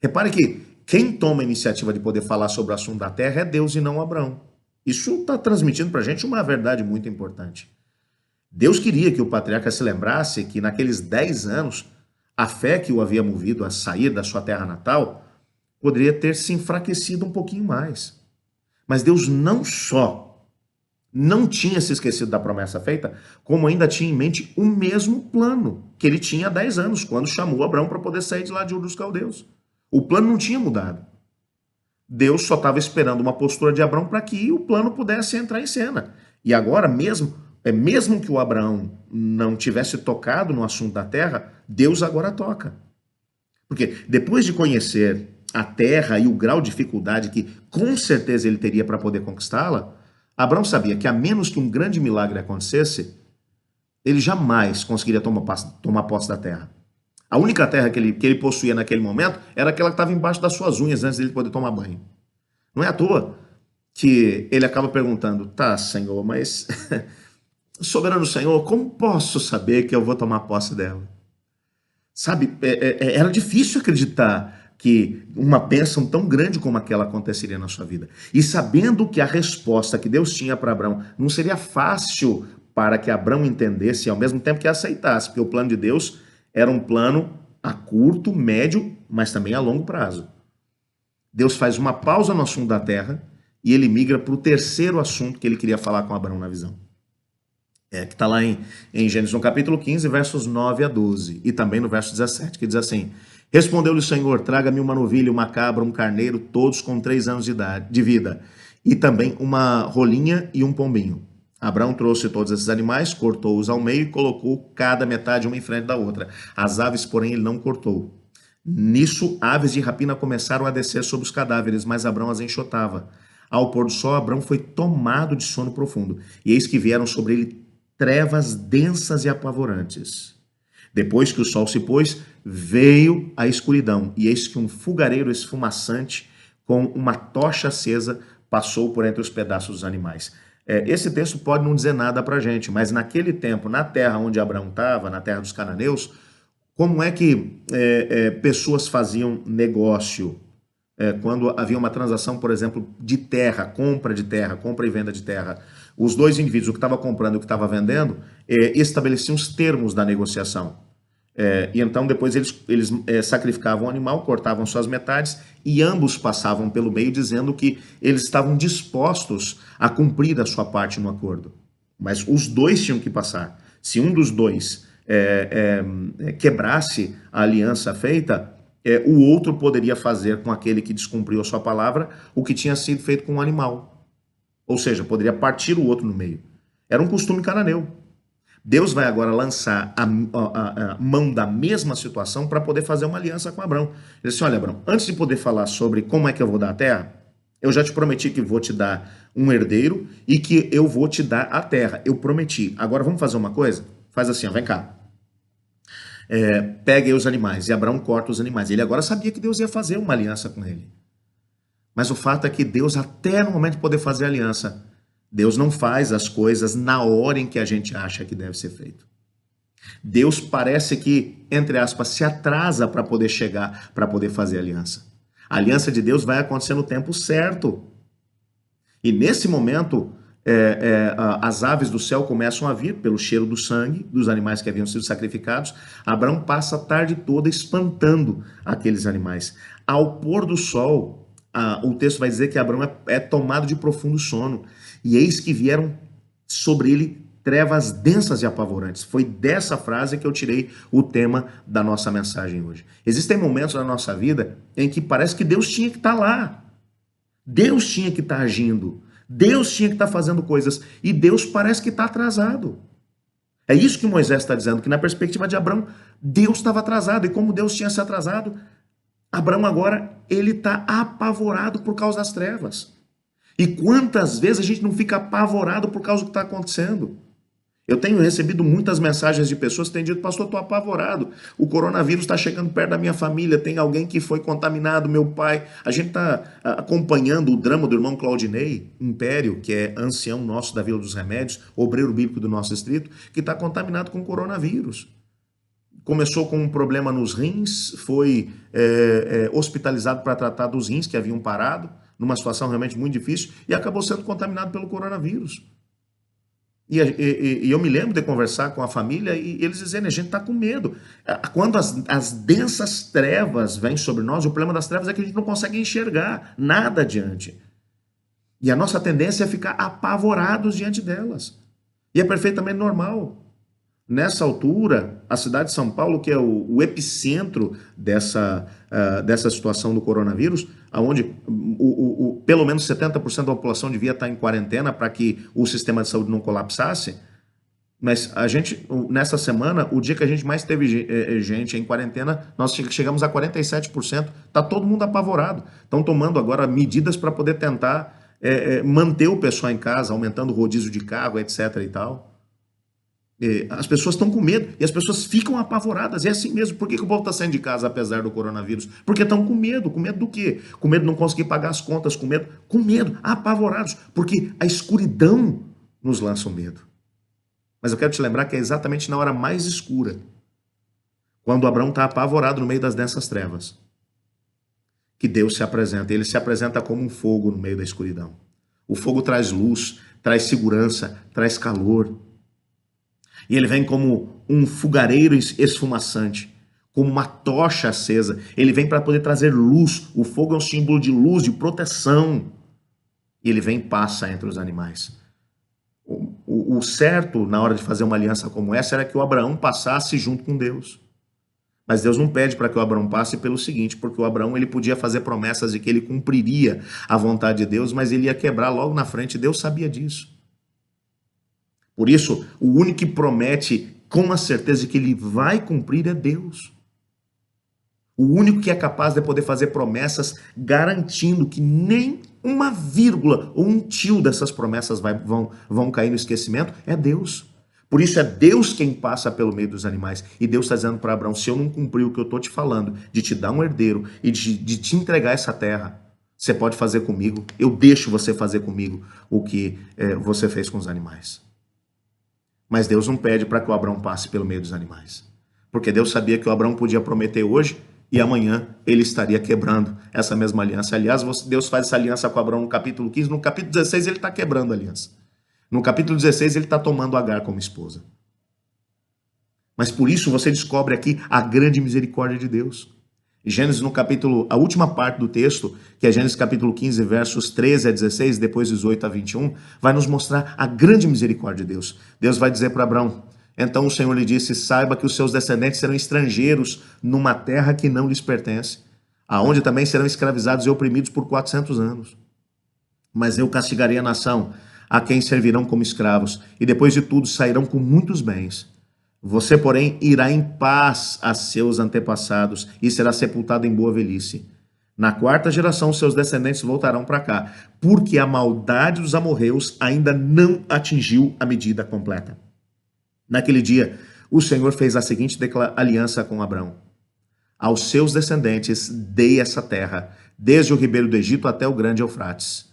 Repare que quem toma a iniciativa de poder falar sobre o assunto da terra é Deus e não Abraão. Isso está transmitindo para a gente uma verdade muito importante. Deus queria que o patriarca se lembrasse que naqueles 10 anos, a fé que o havia movido a sair da sua terra natal poderia ter se enfraquecido um pouquinho mais. Mas Deus não só não tinha se esquecido da promessa feita, como ainda tinha em mente o mesmo plano que ele tinha há 10 anos, quando chamou Abraão para poder sair de lá de Ur dos Caldeus. O plano não tinha mudado. Deus só estava esperando uma postura de Abraão para que o plano pudesse entrar em cena. E agora, mesmo que o Abraão não tivesse tocado no assunto da terra, Deus agora toca. Porque depois de conhecer a terra e o grau de dificuldade que com certeza ele teria para poder conquistá-la, Abraão sabia que a menos que um grande milagre acontecesse, ele jamais conseguiria tomar posse da terra. A única terra que ele possuía naquele momento era aquela que estava embaixo das suas unhas antes dele poder tomar banho. Não é à toa que ele acaba perguntando, tá, Senhor, mas soberano Senhor, como posso saber que eu vou tomar posse dela? Sabe, era difícil acreditar que uma bênção tão grande como aquela aconteceria na sua vida. E sabendo que a resposta que Deus tinha para Abraão não seria fácil para que Abraão entendesse e ao mesmo tempo que aceitasse, porque o plano de Deus era um plano a curto, médio, mas também a longo prazo. Deus faz uma pausa no assunto da terra e ele migra para o terceiro assunto que ele queria falar com Abraão na visão. Que está lá em Gênesis no capítulo 15, versos 9 a 12, e também no verso 17, que diz assim, respondeu-lhe o Senhor, traga-me uma novilha, uma cabra, um carneiro, todos com 3 anos de vida, e também uma rolinha e um pombinho. Abraão trouxe todos esses animais, cortou-os ao meio e colocou cada metade uma em frente da outra. As aves, porém, ele não cortou. Nisso, aves de rapina começaram a descer sobre os cadáveres, mas Abraão as enxotava. Ao pôr do sol, Abraão foi tomado de sono profundo, e eis que vieram sobre ele trevas densas e apavorantes. Depois que o sol se pôs, veio a escuridão, e eis que um fogareiro esfumaçante, com uma tocha acesa, passou por entre os pedaços dos animais. Esse texto pode não dizer nada para a gente, mas naquele tempo, na terra onde Abraão estava, na terra dos cananeus, como é que pessoas faziam negócio? quando havia uma transação, por exemplo, de terra, compra e venda de terra, os dois indivíduos, o que estava comprando e o que estava vendendo, estabeleciam os termos da negociação. E então depois eles sacrificavam o animal, cortavam suas metades e ambos passavam pelo meio dizendo que eles estavam dispostos a cumprir a sua parte no acordo. Mas os dois tinham que passar. Se um dos dois quebrasse a aliança feita, o outro poderia fazer com aquele que descumpriu a sua palavra o que tinha sido feito com o animal. Ou seja, poderia partir o outro no meio. Era um costume cananeu. Deus vai agora lançar a mão da mesma situação para poder fazer uma aliança com Abrão. Ele disse, olha, Abrão, antes de poder falar sobre como é que eu vou dar a terra, eu já te prometi que vou te dar um herdeiro e que eu vou te dar a terra. Eu prometi. Agora vamos fazer uma coisa? Faz assim, ó, vem cá. Pega aí os animais. E Abrão corta os animais. Ele agora sabia que Deus ia fazer uma aliança com ele. Mas o fato é que Deus, até no momento de poder fazer a aliança, Deus não faz as coisas na hora em que a gente acha que deve ser feito. Deus parece que, entre aspas, se atrasa para poder chegar, para poder fazer a aliança. A aliança de Deus vai acontecer no tempo certo. E nesse momento, as aves do céu começam a vir pelo cheiro do sangue dos animais que haviam sido sacrificados. Abraão passa a tarde toda espantando aqueles animais. Ao pôr do sol, o texto vai dizer que Abraão é tomado de profundo sono. E eis que vieram sobre ele trevas densas e apavorantes. Foi dessa frase que eu tirei o tema da nossa mensagem hoje. Existem momentos na nossa vida em que parece que Deus tinha que estar lá. Deus tinha que estar agindo. Deus tinha que estar fazendo coisas. E Deus parece que está atrasado. É isso que Moisés está dizendo, que na perspectiva de Abraão, Deus estava atrasado. E como Deus tinha se atrasado, Abraão agora, ele está apavorado por causa das trevas. E quantas vezes a gente não fica apavorado por causa do que está acontecendo? Eu tenho recebido muitas mensagens de pessoas que têm dito, pastor, estou apavorado, o coronavírus está chegando perto da minha família, tem alguém que foi contaminado, meu pai. A gente está acompanhando o drama do irmão Claudinei Império, que é ancião nosso da Vila dos Remédios, obreiro bíblico do nosso distrito, que está contaminado com coronavírus. Começou com um problema nos rins, foi hospitalizado para tratar dos rins que haviam parado, numa situação realmente muito difícil, e acabou sendo contaminado pelo coronavírus. E eu me lembro de conversar com a família e eles dizendo, a gente está com medo. Quando as densas trevas vêm sobre nós, o problema das trevas é que a gente não consegue enxergar nada adiante. E a nossa tendência é ficar apavorados diante delas. E é perfeitamente normal. Nessa altura, a cidade de São Paulo, que é o epicentro dessa situação do coronavírus, onde pelo menos 70% da população devia estar em quarentena para que o sistema de saúde não colapsasse, mas a gente, nessa semana, o dia que a gente mais teve gente em quarentena, nós chegamos a 47%. Está todo mundo apavorado. Estão tomando agora medidas para poder tentar manter o pessoal em casa, aumentando o rodízio de carro, etc. e tal. As pessoas estão com medo e as pessoas ficam apavoradas. É assim mesmo. Por que o povo está saindo de casa apesar do coronavírus? Porque estão com medo. Com medo do quê? Com medo de não conseguir pagar as contas, com medo, apavorados. Porque a escuridão nos lança o medo. Mas eu quero te lembrar que é exatamente na hora mais escura, quando Abraão está apavorado no meio das densas trevas, que Deus se apresenta. Ele se apresenta como um fogo no meio da escuridão. O fogo traz luz, traz segurança, traz calor. E ele vem como um fogareiro esfumaçante, como uma tocha acesa. Ele vem para poder trazer luz. O fogo é um símbolo de luz, de proteção. E ele vem e passa entre os animais. O certo, na hora de fazer uma aliança como essa, era que o Abraão passasse junto com Deus. Mas Deus não pede para que o Abraão passe pelo seguinte, porque o Abraão ele podia fazer promessas de que ele cumpriria a vontade de Deus, mas ele ia quebrar logo na frente. Deus sabia disso. Por isso, o único que promete com a certeza de que ele vai cumprir é Deus. O único que é capaz de poder fazer promessas garantindo que nem uma vírgula ou um tio dessas promessas vão cair no esquecimento é Deus. Por isso é Deus quem passa pelo meio dos animais. E Deus está dizendo para Abraão, se eu não cumprir o que eu estou te falando, de te dar um herdeiro e de te entregar essa terra, você pode fazer comigo, eu deixo você fazer comigo o que você fez com os animais. Mas Deus não pede para que o Abraão passe pelo meio dos animais. Porque Deus sabia que o Abraão podia prometer hoje e amanhã ele estaria quebrando essa mesma aliança. Aliás, Deus faz essa aliança com Abraão no capítulo 15, no capítulo 16 ele está quebrando a aliança. No capítulo 16 ele está tomando Agar como esposa. Mas por isso você descobre aqui a grande misericórdia de Deus. Gênesis no capítulo, a última parte do texto, que é Gênesis capítulo 15, versos 13 a 16, depois 18 a 21, vai nos mostrar a grande misericórdia de Deus. Deus vai dizer para Abraão, então o Senhor lhe disse, saiba que os seus descendentes serão estrangeiros numa terra que não lhes pertence, aonde também serão escravizados e oprimidos por 400 anos. Mas eu castigarei a nação, a quem servirão como escravos, e depois de tudo sairão com muitos bens. Você, porém, irá em paz a seus antepassados e será sepultado em boa velhice. Na quarta geração, seus descendentes voltarão para cá, porque a maldade dos amorreus ainda não atingiu a medida completa. Naquele dia, o Senhor fez a seguinte aliança com Abrão. Aos seus descendentes dei essa terra, desde o ribeiro do Egito até o grande Eufrates.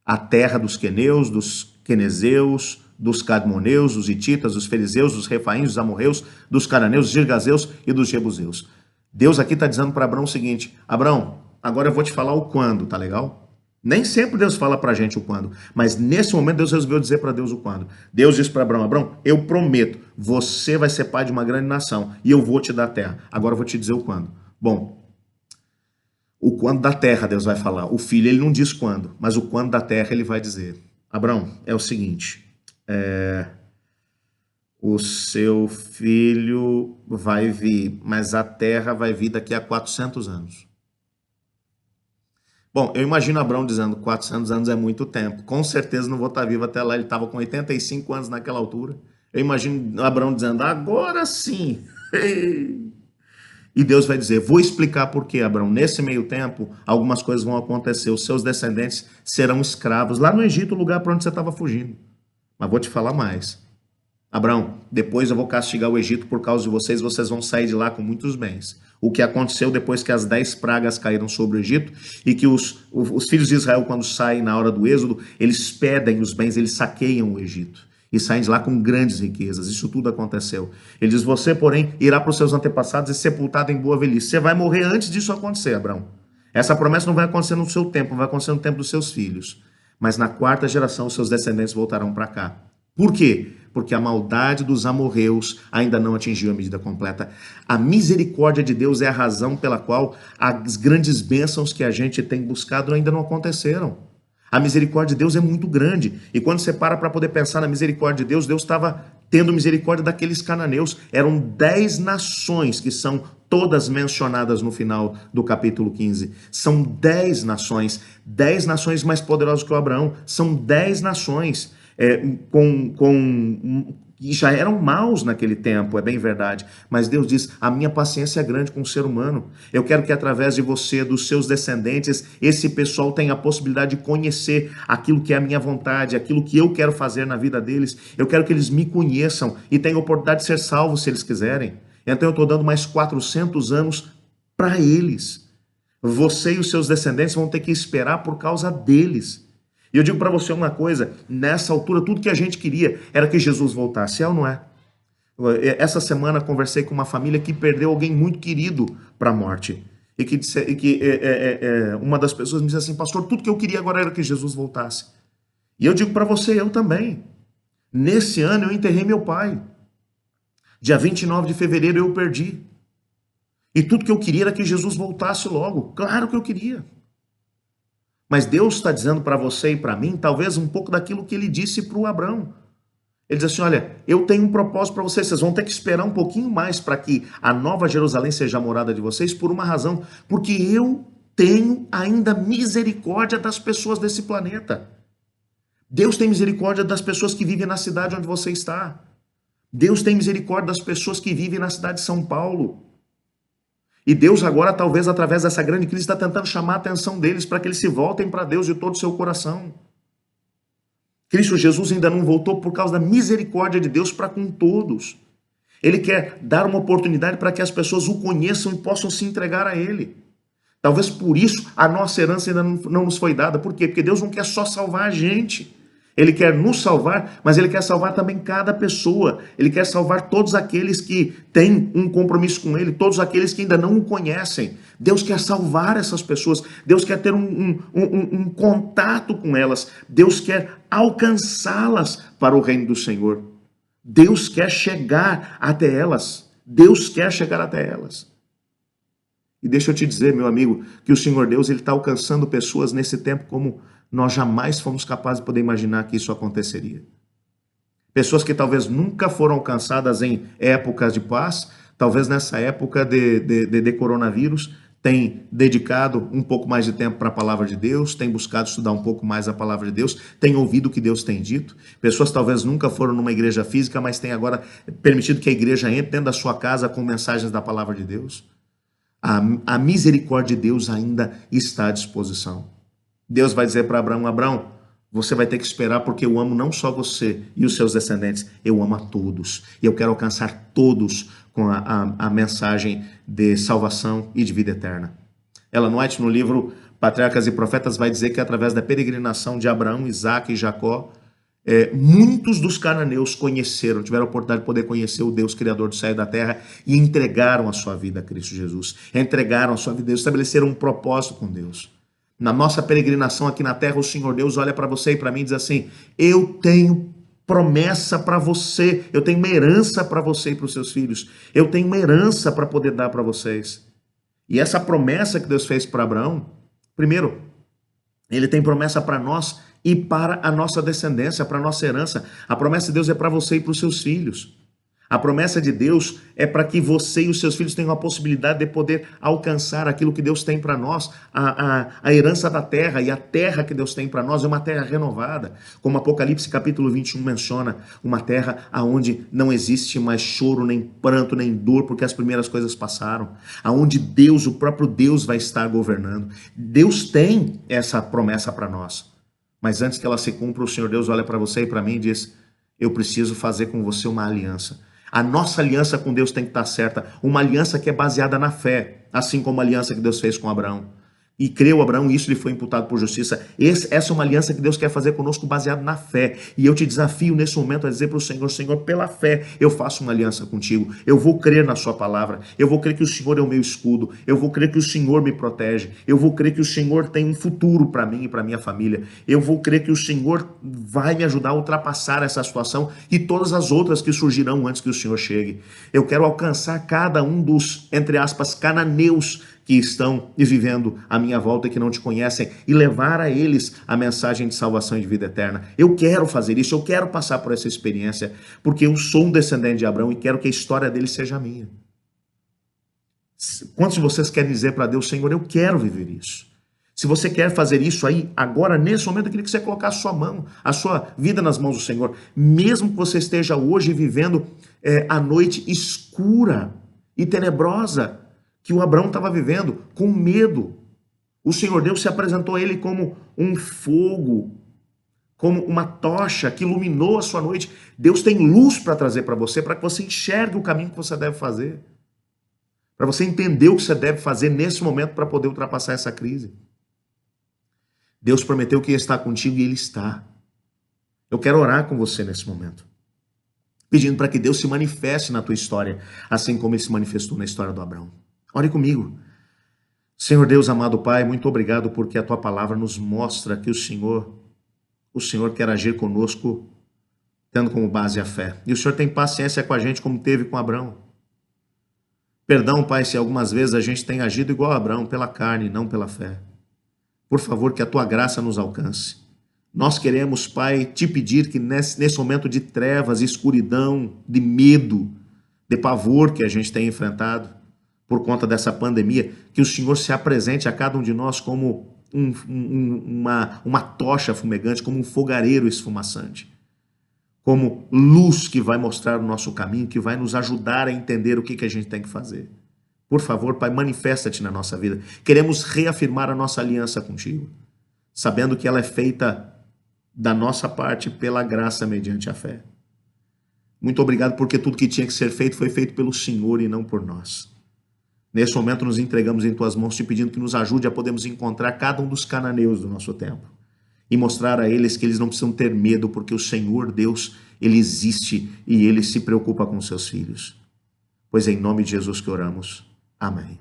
A terra dos queneus, dos quenezeus, dos cadmoneus, dos hititas, dos fariseus, dos refaíns, dos amorreus, dos cananeus, dos girgazeus e dos jebuseus. Deus aqui está dizendo para Abrão o seguinte, Abrão, agora eu vou te falar o quando, tá legal? Nem sempre Deus fala para a gente o quando, mas nesse momento Deus resolveu dizer para Deus o quando. Deus disse para Abrão, Abrão, eu prometo, você vai ser pai de uma grande nação e eu vou te dar a terra. Agora eu vou te dizer o quando. Bom, o quando da terra Deus vai falar. O filho ele não diz quando, mas o quando da terra ele vai dizer. Abrão, é o seguinte, o seu filho vai vir, mas a terra vai vir daqui a 400 anos. Bom, eu imagino Abrão dizendo 400 anos é muito tempo. Com certeza não vou estar vivo até lá. Ele estava com 85 anos naquela altura. Eu imagino Abrão dizendo, agora sim. E Deus vai dizer, vou explicar por quê, Abrão. Nesse meio tempo, algumas coisas vão acontecer. Os seus descendentes serão escravos. Lá no Egito, o lugar para onde você estava fugindo. Mas vou te falar mais. Abrão, depois eu vou castigar o Egito por causa de vocês. Vocês vão sair de lá com muitos bens. O que aconteceu depois que as 10 pragas caíram sobre o Egito e que os filhos de Israel, quando saem na hora do êxodo, eles pedem os bens, eles saqueiam o Egito e saem de lá com grandes riquezas. Isso tudo aconteceu. Ele diz, você, porém, irá para os seus antepassados e sepultado em boa velhice. Você vai morrer antes disso acontecer, Abrão. Essa promessa não vai acontecer no seu tempo, vai acontecer no tempo dos seus filhos. Mas na quarta geração, os seus descendentes voltarão para cá. Por quê? Porque a maldade dos amorreus ainda não atingiu a medida completa. A misericórdia de Deus é a razão pela qual as grandes bênçãos que a gente tem buscado ainda não aconteceram. A misericórdia de Deus é muito grande. E quando você para poder pensar na misericórdia de Deus, Deus estava tendo misericórdia daqueles cananeus. Eram 10 nações que são todas mencionadas no final do capítulo 15. São 10 nações mais poderosas que o Abraão. São 10 nações. E já eram maus naquele tempo, é bem verdade, mas Deus diz, a minha paciência é grande com o ser humano, eu quero que através de você, dos seus descendentes, esse pessoal tenha a possibilidade de conhecer aquilo que é a minha vontade, aquilo que eu quero fazer na vida deles, eu quero que eles me conheçam e tenham a oportunidade de ser salvos se eles quiserem, então eu estou dando mais 400 anos para eles, você e os seus descendentes vão ter que esperar por causa deles. E eu digo para você uma coisa, nessa altura tudo que a gente queria era que Jesus voltasse, é ou não é? Essa semana conversei com uma família que perdeu alguém muito querido para a morte. E que uma das pessoas me disse assim, pastor, tudo que eu queria agora era que Jesus voltasse. E eu digo para você, eu também. Nesse ano eu enterrei meu pai. Dia 29 de fevereiro eu o perdi. E tudo que eu queria era que Jesus voltasse logo. Claro que eu queria. Mas Deus está dizendo para você e para mim, talvez um pouco daquilo que ele disse para o Abrão. Ele diz assim, olha, eu tenho um propósito para vocês, vocês vão ter que esperar um pouquinho mais para que a Nova Jerusalém seja a morada de vocês, por uma razão, porque eu tenho ainda misericórdia das pessoas desse planeta. Deus tem misericórdia das pessoas que vivem na cidade onde você está. Deus tem misericórdia das pessoas que vivem na cidade de São Paulo. E Deus agora, talvez através dessa grande crise, está tentando chamar a atenção deles para que eles se voltem para Deus de todo o seu coração. Cristo Jesus ainda não voltou por causa da misericórdia de Deus para com todos. Ele quer dar uma oportunidade para que as pessoas o conheçam e possam se entregar a Ele. Talvez por isso a nossa herança ainda não nos foi dada. Por quê? Porque Deus não quer só salvar a gente. Ele quer nos salvar, mas Ele quer salvar também cada pessoa. Ele quer salvar todos aqueles que têm um compromisso com Ele, todos aqueles que ainda não o conhecem. Deus quer salvar essas pessoas. Deus quer ter um contato com elas. Deus quer alcançá-las para o reino do Senhor. Deus quer chegar até elas. Deus quer chegar até elas. E deixa eu te dizer, meu amigo, que o Senhor Deus ele está alcançando pessoas nesse tempo como nós jamais fomos capazes de poder imaginar que isso aconteceria. Pessoas que talvez nunca foram alcançadas em épocas de paz, talvez nessa época de coronavírus, têm dedicado um pouco mais de tempo para a palavra de Deus, têm buscado estudar um pouco mais a palavra de Deus, têm ouvido o que Deus tem dito. Pessoas talvez nunca foram numa igreja física, mas têm agora permitido que a igreja entre dentro da sua casa com mensagens da palavra de Deus. A misericórdia de Deus ainda está à disposição. Deus vai dizer para Abraão, Abraão, você vai ter que esperar porque eu amo não só você e os seus descendentes, eu amo a todos. E eu quero alcançar todos com a mensagem de salvação e de vida eterna. Ellen White, no livro Patriarcas e Profetas, vai dizer que através da peregrinação de Abraão, Isaac e Jacó, muitos dos cananeus conheceram, tiveram a oportunidade de poder conhecer o Deus Criador do céu e da terra e entregaram a sua vida a Cristo Jesus. Entregaram a sua vida a Deus, estabeleceram um propósito com Deus. Na nossa peregrinação aqui na terra, o Senhor Deus olha para você e para mim e diz assim, eu tenho promessa para você, eu tenho uma herança para você e para os seus filhos, eu tenho uma herança para poder dar para vocês. E essa promessa que Deus fez para Abraão, primeiro, ele tem promessa para nós e para a nossa descendência, para a nossa herança. A promessa de Deus é para você e para os seus filhos. A promessa de Deus é para que você e os seus filhos tenham a possibilidade de poder alcançar aquilo que Deus tem para nós, a herança da terra, e a terra que Deus tem para nós é uma terra renovada, como Apocalipse capítulo 21 menciona, uma terra onde não existe mais choro, nem pranto, nem dor, porque as primeiras coisas passaram, aonde Deus, o próprio Deus vai estar governando. Deus tem essa promessa para nós, mas antes que ela se cumpra, o Senhor Deus olha para você e para mim e diz, eu preciso fazer com você uma aliança. A nossa aliança com Deus tem que estar certa, uma aliança que é baseada na fé, assim como a aliança que Deus fez com Abraão. E creu Abraão e isso lhe foi imputado por justiça. Essa é uma aliança que Deus quer fazer conosco baseado na fé. E eu te desafio nesse momento a dizer para o Senhor, Senhor, pela fé eu faço uma aliança contigo. Eu vou crer na sua palavra. Eu vou crer que o Senhor é o meu escudo. Eu vou crer que o Senhor me protege. Eu vou crer que o Senhor tem um futuro para mim e para minha família. Eu vou crer que o Senhor vai me ajudar a ultrapassar essa situação e todas as outras que surgirão antes que o Senhor chegue. Eu quero alcançar cada um dos, entre aspas, cananeus que estão vivendo à minha volta e que não te conhecem, e levar a eles a mensagem de salvação e de vida eterna. Eu quero fazer isso, eu quero passar por essa experiência, porque eu sou um descendente de Abraão e quero que a história dele seja minha. Quantos de vocês querem dizer para Deus, Senhor, eu quero viver isso? Se você quer fazer isso aí, agora, nesse momento, eu queria que você colocasse a sua mão, a sua vida nas mãos do Senhor, mesmo que você esteja hoje vivendo a noite escura e tenebrosa, que o Abraão estava vivendo, com medo. O Senhor Deus se apresentou a ele como um fogo, como uma tocha que iluminou a sua noite. Deus tem luz para trazer para você, para que você enxergue o caminho que você deve fazer, para você entender o que você deve fazer nesse momento para poder ultrapassar essa crise. Deus prometeu que ia estar contigo e Ele está. Eu quero orar com você nesse momento, pedindo para que Deus se manifeste na tua história, assim como Ele se manifestou na história do Abraão. Ore comigo. Senhor Deus, amado Pai, muito obrigado porque a Tua palavra nos mostra que o Senhor quer agir conosco, tendo como base a fé. E o Senhor tem paciência com a gente como teve com Abraão. Perdão, Pai, se algumas vezes a gente tem agido igual a Abraão, pela carne e não pela fé. Por favor, que a Tua graça nos alcance. Nós queremos, Pai, te pedir que nesse momento de trevas, escuridão, de medo, de pavor que a gente tem enfrentado, por conta dessa pandemia, que o Senhor se apresente a cada um de nós como uma tocha fumegante, como um fogareiro esfumaçante, como luz que vai mostrar o nosso caminho, que vai nos ajudar a entender o que a gente tem que fazer. Por favor, Pai, manifesta-te na nossa vida. Queremos reafirmar a nossa aliança contigo, sabendo que ela é feita da nossa parte pela graça mediante a fé. Muito obrigado porque tudo que tinha que ser feito foi feito pelo Senhor e não por nós. Nesse momento nos entregamos em Tuas mãos, te pedindo que nos ajude a podermos encontrar cada um dos cananeus do nosso tempo e mostrar a eles que eles não precisam ter medo, porque o Senhor Deus, Ele existe e Ele se preocupa com seus filhos. Pois é em nome de Jesus que oramos. Amém.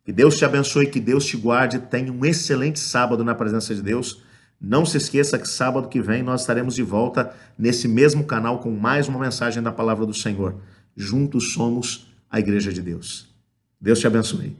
Que Deus te abençoe, que Deus te guarde. Tenha um excelente sábado na presença de Deus. Não se esqueça que sábado que vem nós estaremos de volta nesse mesmo canal com mais uma mensagem da palavra do Senhor. Juntos somos a Igreja de Deus. Deus te abençoe.